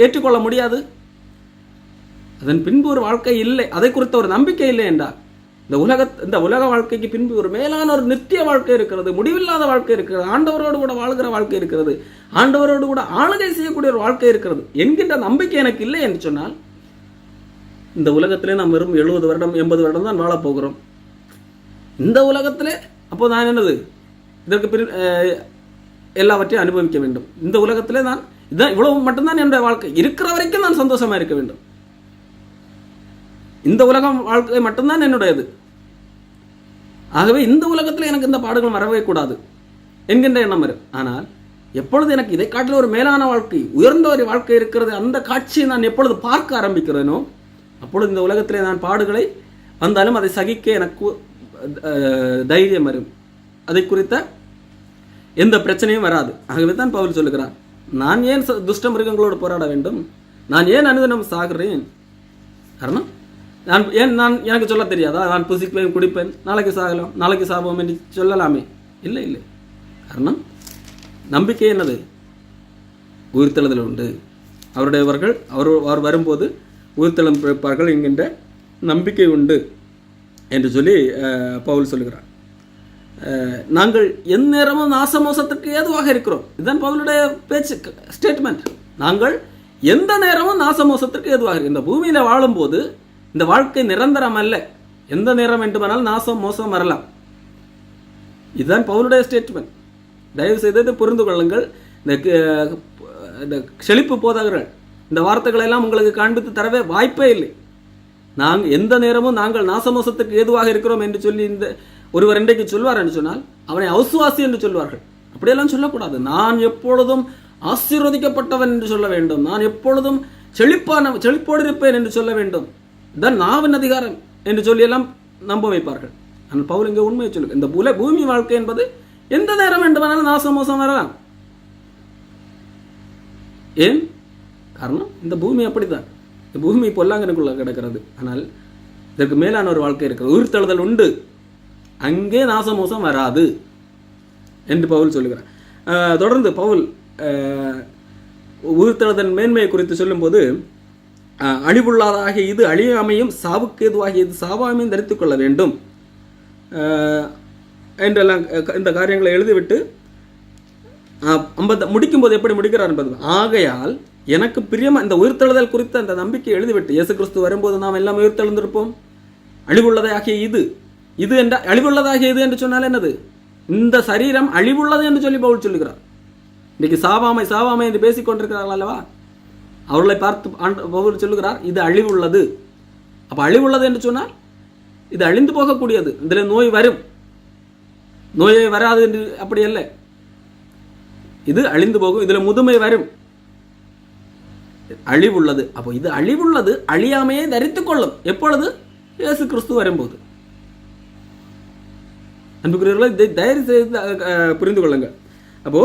A: ஏற்றுக்கொள்ள முடியாது, அதன் பின்பு ஒரு வாழ்க்கை இல்லை, அதை குறித்த ஒரு நம்பிக்கை இல்லை என்றால், இந்த உலக வாழ்க்கைக்கு பின்பு ஒரு மேலான ஒரு நித்திய வாழ்க்கை இருக்கிறது, முடிவில்லாத வாழ்க்கை இருக்கிறது, ஆண்டவரோடு கூட வாழ்கிற வாழ்க்கை இருக்கிறது, ஆண்டவரோடு கூட ஆளுகை செய்யக்கூடிய ஒரு வாழ்க்கை இருக்கிறது என்கின்ற நம்பிக்கை எனக்கு இல்லை என்று சொன்னால், இந்த உலகத்திலே நாம் வெறும் 70 வருடம் 80 வருடம் தான் வாழப்போகிறோம். இந்த உலகத்திலே அப்போ நான் என்னது இதற்கு எல்லாவற்றையும் அனுபவிக்க வேண்டும். இந்த உலகத்திலே நான் இதான் இவ்வளவு மட்டும்தான் என்னுடைய வாழ்க்கை, இருக்கிற வரைக்கும் நான் சந்தோஷமா இருக்க வேண்டும். இந்த உலகம் வாழ்க்கை மட்டும்தான் என்னுடையது. ஆகவே இந்த உலகத்தில் எனக்கு இந்த பாடுகள் வரவே கூடாது என்கின்ற எண்ணம் வரும். ஆனால் எப்பொழுது எனக்கு இதை காட்டில் ஒரு மேலான வாழ்க்கை, உயர்ந்த ஒரு வாழ்க்கை இருக்கிறது, அந்த காட்சியை நான் எப்பொழுது பார்க்க ஆரம்பிக்கிறேனோ அப்பொழுது இந்த உலகத்திலே நான் பாடுகளை வந்தாலும் அதை சகிக்க எனக்கு தைரியம் வரும். அதை குறித்த எந்த பிரச்சனையும் வராது. ஆகவே தான் பவுல் சொல்லுகிறார், நான் ஏன் துஷ்ட மிருகங்களோடு போராட வேண்டும், நான் ஏன் அனுதினம் சாகிறேன்? காரணம் எனக்கு சொல்ல தெரியாதா? நான் புசிப்பேன், குடிப்பேன், நாளைக்கு சாகலாம், நாளைக்கு சாவோம் என்று சொல்லலாமே. இல்லை இல்லை. காரணம் நம்பிக்கை என்னது? உயிர்த்தெழுதல் உண்டு, அவர் வரும்போது உயிர்த்தெழும் பிறப்பார்கள் என்கின்ற நம்பிக்கை உண்டு என்று சொல்லி பவுல் சொல்லுகிறார். நாங்கள் எந்நேரமும் நாசமோசத்துக்கு ஏதுவாக இருக்கிறோம். இதுதான் பவுலுடைய பேச்சு, ஸ்டேட்மெண்ட். நாங்கள் எந்த நேரமும் நாசமோசத்திற்கு ஏதுவாக இருக்கிறோம். இந்த பூமியில் வாழும்போது இந்த வாழ்க்கை நிரந்தரம் அல்ல, எந்த நேரம் வேண்டுமானால் நாசம் மோசம் வரலாம். இதுதான் பவுலுடைய ஸ்டேட்மெண்ட். தயவு செய்து புரிந்து கொள்ளுங்கள். இந்த செழிப்பு போதகர்கள் இந்த வார்த்தைகளை எல்லாம் உங்களுக்கு காண்பித்து தரவே வாய்ப்பே இல்லை. எந்த நேரமும் நாங்கள் நாசமோசத்துக்கு ஏதுவாக இருக்கிறோம் என்று சொல்லி இந்த ஒருவர் இன்றைக்கு சொல்வார் என்று சொன்னால் அவனை அவுசுவாசி என்று சொல்வார்கள். அப்படியெல்லாம் சொல்லக்கூடாது. நான் எப்பொழுதும் ஆசீர்வதிக்கப்பட்டவன் என்று சொல்ல வேண்டும், நான் எப்பொழுதும் செழிப்போடு இருப்பேன் என்று சொல்ல வேண்டும். இதான் நாவின் அதிகாரம் என்று சொல்லி எல்லாம் நம்ப வைப்பார்கள். ஆனால் பவுல் இங்கே உண்மையை சொல்லுங்க, இந்த பூமி வாழ்க்கை என்பது எந்த நேரம் வேண்டுமானாலும் நாசமோசம் வரலாம். ஏன்? காரணம் இந்த பூமி அப்படித்தான். இந்த பூமி பொல்லாங்கனுக்குள்ள கிடக்கிறது. ஆனால் இதற்கு மேலான ஒரு வாழ்க்கை இருக்கிறது, உயிர்த்தெழுதல் உண்டு, அங்கே நாசமோசம் வராது என்று பவுல் சொல்லுகிறார். தொடர்ந்து பவுல் உயிர்த்தெழுதல் மேன்மையை குறித்து சொல்லும்போது, அழிவுள்ளதாகிய இது அழியாமையும் சாவுக்கு ஏதுவாகிய இது சாவாமையும் தரித்துக் கொள்ள வேண்டும் என்றெல்லாம் இந்த காரியங்களை எழுதிவிட்டு முடிக்கும்போது எப்படி முடிக்கிறார் என்பது, ஆகையால் எனக்கு பிரியமா இந்த உயிர்த்தெழுதல் குறித்த அந்த நம்பிக்கை எழுதிவிட்டு, இயேசு கிறிஸ்து வரும்போது நாம் எல்லாம் உயிர்த்தெழுந்திருப்போம். அழிவுள்ளதாகிய இது என்ற அழிவுள்ளதாகிய இது என்று சொன்னால் என்னது? இந்த சரீரம் அழிவுள்ளது என்று சொல்லி பவுல் சொல்லுகிறார். இன்னைக்கு சாவாமை என்று பேசிக் கொண்டிருக்கிறார்கள் அல்லவா? அவர்களை பார்த்து பவுல் சொல்லுகிறார், இது அழிவுள்ளது. அப்ப அழிவுள்ளது என்று சொன்னால் இது அழிந்து போகக்கூடியது. இதில் நோய் வரும், நோயை வராது என்று அப்படி அல்ல. இது அழிந்து போகும், இதுல முதுமை வரும், அழிவுள்ளது. அப்போ இது அழிவுள்ளது, அழியாமையை தரித்துக் கொள்ளும். எப்பொழுது? இயேசு கிறிஸ்து வரும்போது. அன்புக்குரியவர்களே, இதை தயவு செய்து புரிந்து கொள்ளுங்கள். அப்போ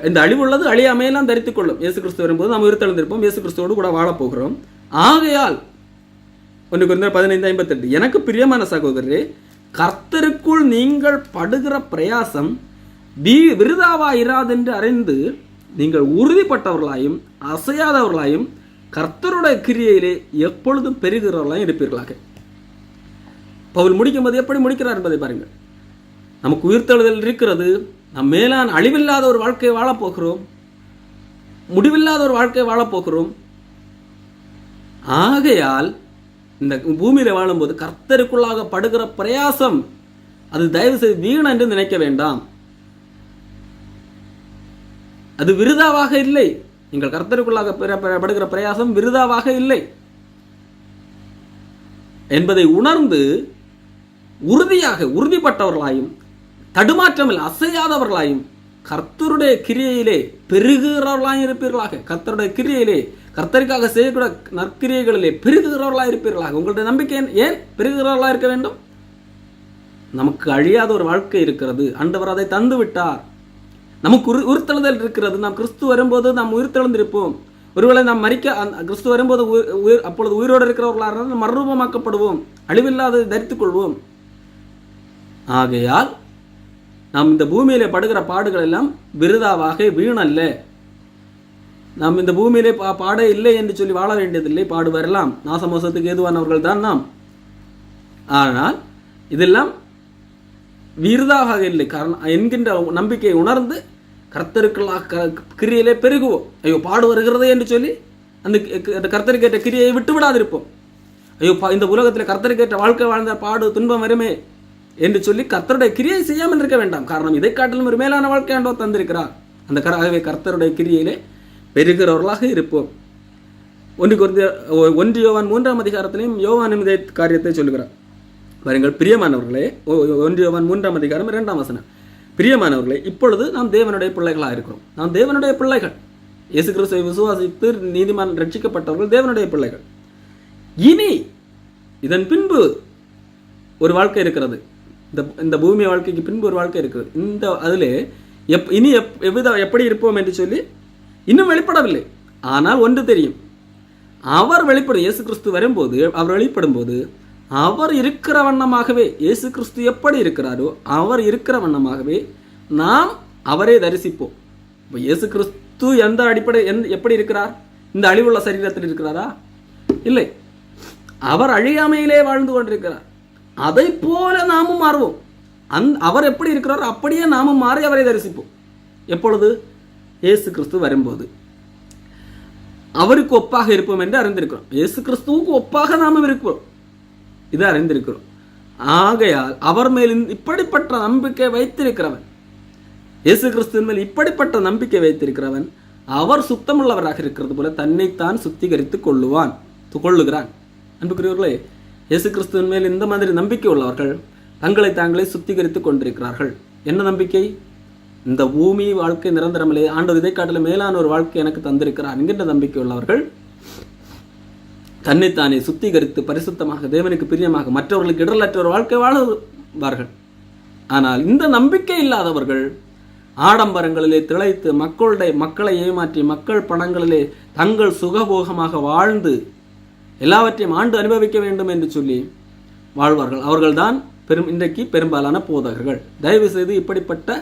A: இந்த அழிவுள்ளது அழியாமையெல்லாம் தரித்துக் கொள்ளும். இயேசு கிறிஸ்து வரும்போது நாம் உயிர்த்தெழுந்திருப்போம், இயேசு கிறிஸ்துவோடு கூட வாழப்போகிறோம். ஆகையால் 1 கொரிந்தியர் 15:58, எனக்கு பிரியமான சகோதரரே, கர்த்தருக்குள் நீங்கள் படுகிற பிரயாசம் விருதாவா இராதென்று அறிந்து நீங்கள் உறுதிப்பட்டவர்களாயும் அசையாதவர்களாயும் கர்த்தருடைய கிரியையிலே எப்பொழுதும் பெருகிறவர்களாயும் இருப்பீர்களாக. பவுல் முடிக்கும் போது எப்படி முடிக்கிறார் என்பதை பாருங்கள். நமக்கு உயிர்த்தெழுதல் இருக்கிறது. நம் மேலான அழிவில்லாத ஒரு வாழ்க்கையை வாழப்போகிறோம், முடிவில்லாத ஒரு வாழ்க்கையை வாழப்போகிறோம். ஆகையால் இந்த பூமியில வாழும்போது கர்த்தருக்குள்ளாக படுகிற பிரயாசம் அது தயவு செய்து வீண் என்று நினைக்க வேண்டாம். அது விருதாவாக இல்லை. நீங்கள் கர்த்தருக்குள்ளாக படுகிற பிரயாசம் விருதாவாக இல்லை என்பதை உணர்ந்து உறுதிப்பட்டவர்களாயும் தடுமாற்றமில் அசையாதவர்களாயும் கர்த்தருடைய கிரியையிலே பெருகுகிறவர்களாக இருப்பீர்களாக. கர்த்தருடைய கிரியையிலே கர்த்தருக்காக செய்யக்கூடிய நற்கிரியைகளிலே பெருகுகிறவர்களாக இருப்பீர்களாக. உங்களுடைய நம்பிக்கை ஏன் பெருகுகிறவர்களாக இருக்க வேண்டும்? நமக்கு அழியாத ஒரு வாழ்க்கை இருக்கிறது. ஆண்டவர் அதை தந்து விட்டார். நமக்கு உயிர்த்தெழுதல் இருக்கிறது. நாம் கிறிஸ்து வரும்போது நாம் உயிர்த்தெழுந்திருப்போம். ஒருவேளை நாம் கிறிஸ்து வரும்போது அப்பொழுது உயிரோடு இருக்கிறவர்களாக மறுரூபமாக்கப்படுவோம், அழிவில்லாத தரித்துக் கொள்வோம். ஆகையால் நாம் இந்த பூமியிலே படுகிற பாடுகள் எல்லாம் விருதாவாக வீணல்ல. நாம் இந்த பூமியிலே பாட இல்லை என்று சொல்லி வாழ வேண்டியதில்லை. பாடு வரலாம், நாசமோசத்துக்கு ஏதுவானவர்கள் தான் நாம். ஆனால் இதெல்லாம் விருதாக இல்லை. காரணம் என்கின்ற நம்பிக்கையை உணர்ந்து கர்த்தருக்குள்ளாக கிரியையிலே பெருகுவோம். ஐயோ பாடு வருகிறதே என்று சொல்லி அந்த கர்த்தருக்கேற்ற கிரியை விட்டு விடாதிருப்போம். ஐயோ இந்த உலகத்தில் கர்த்தருக்கேற்ற வாழ்க்கை வாழ்ந்த பாடு துன்பம் வருமே என்று சொல்லி கர்த்தருடைய கிரியை செய்யாமல் இருக்க வேண்டாம். காரணம் இதை காட்டிலும் ஒரு மேலான வாழ்க்கை ஆண்டவர் தந்திருக்கிறார். அந்த கர்த்தருடைய கிரியையிலே பெருகிறவர்களாக இருப்போம். 1 யோவான் 3ஆம் அதிகாரத்திலையும் யோவானும் இதே காரியத்தை சொல்லுகிறார். பாருங்கள் பிரியமானவர்களே, 1 யோவான் 3ஆம் அதிகாரம் 2ஆம் வசனம். பிரியமானவர்களே, இப்பொழுது நாம் தேவனுடைய பிள்ளைகளாக இருக்கிறோம். நாம் தேவனுடைய பிள்ளைகள். இயேசு கிறிஸ்துவை விசுவாசித்து நீதிமான் ரட்சிக்கப்பட்டவர்கள் தேவனுடைய பிள்ளைகள். இனி இதன் பின்பு ஒரு வாழ்க்கை இருக்கிறது. இந்த பூமி வாழ்க்கைக்கு பின்பு ஒரு வாழ்க்கை இருக்கிறது. இந்த அதிலே இனி எப்படி இருப்போம் என்று சொல்லி இன்னும் வெளிப்படவில்லை. ஆனால் ஒன்று தெரியும், அவர் வெளிப்படும். இயேசு கிறிஸ்து வரும்போது அவர் வெளிப்படும் போது அவர் இருக்கிற வண்ணமாகவே, இயேசு கிறிஸ்து எப்படி இருக்கிறாரோ அவர் இருக்கிற வண்ணமாகவே நாம் அவரை தரிசிப்போம். இப்போ இயேசு கிறிஸ்து எப்படி இருக்கிறார்? இந்த அழிவுள்ள சரீரத்தில் இருக்கிறாரா? இல்லை, அவர் அழியாமையிலே வாழ்ந்து கொண்டிருக்கிறார். அதை போல நாமும் மாறுவோம். அவர் எப்படி இருக்கிறாரோ அப்படியே நாமும் மாறி அவரை தரிசிப்போம். எப்பொழுது? இயேசு கிறிஸ்து வரும்போது அவருக்கு ஒப்பாக இருப்போம் என்று அறிந்திருக்கிறோம். இயேசு கிறிஸ்துவுக்கு ஒப்பாக நாமும் இருப்போம், இதை அறிந்திருக்கிறோம். ஆகையால் அவர் மேல் இப்படிப்பட்ட நம்பிக்கை வைத்திருக்கிறவன், இயேசு கிறிஸ்துவின் மேல் இப்படிப்பட்ட நம்பிக்கை வைத்திருக்கிறவன் அவர் சுத்தமுள்ளவராக இருக்கிறது போல தன்னைத்தான் சுத்திகரித்துக் கொள்ளுகிறான். அன்புக்குரியவர்களே, இயேசு கிறிஸ்துவின் மேல் இந்த மாதிரி நம்பிக்கை உள்ளவர்கள் தங்களை தாங்களே சுத்திகரித்துக் கொண்டிருக்கிறார்கள். என்ன நம்பிக்கை? இந்த பூமி வாழ்க்கை நிரந்தரமில்லை, ஆண்டவர் இதை காட்டிலும் மேலான ஒரு வாழ்க்கை எனக்கு தந்திருக்கிறார் என்கின்ற நம்பிக்கை உள்ளவர்கள் தன்னைத்தானே சுத்திகரித்து பரிசுத்தமாக தேவனுக்கு பிரியமாக மற்றவர்களுக்கு இடரலற்ற ஒரு வாழ்க்கை வாழுவார்கள். ஆனால் இந்த நம்பிக்கை இல்லாதவர்கள் ஆடம்பரங்களிலே திளைத்து மக்களை ஏமாற்றி மக்கள் பணங்களிலே தங்கள் சுகபோகமாக வாழ்ந்து எல்லாவற்றையும் ஆண்டு அனுபவிக்க வேண்டும் என்று சொல்லி வாழ்வார்கள். அவர்கள்தான் இன்றைக்கு பெரும்பாலான போதகர்கள். தயவு செய்து இப்படிப்பட்ட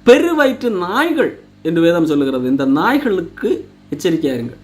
A: பெருவயிற்று நாய்கள் என்று வேதம் சொல்லுகிறது. இந்த நாய்களுக்கு எச்சரிக்கையாயிருங்கள்.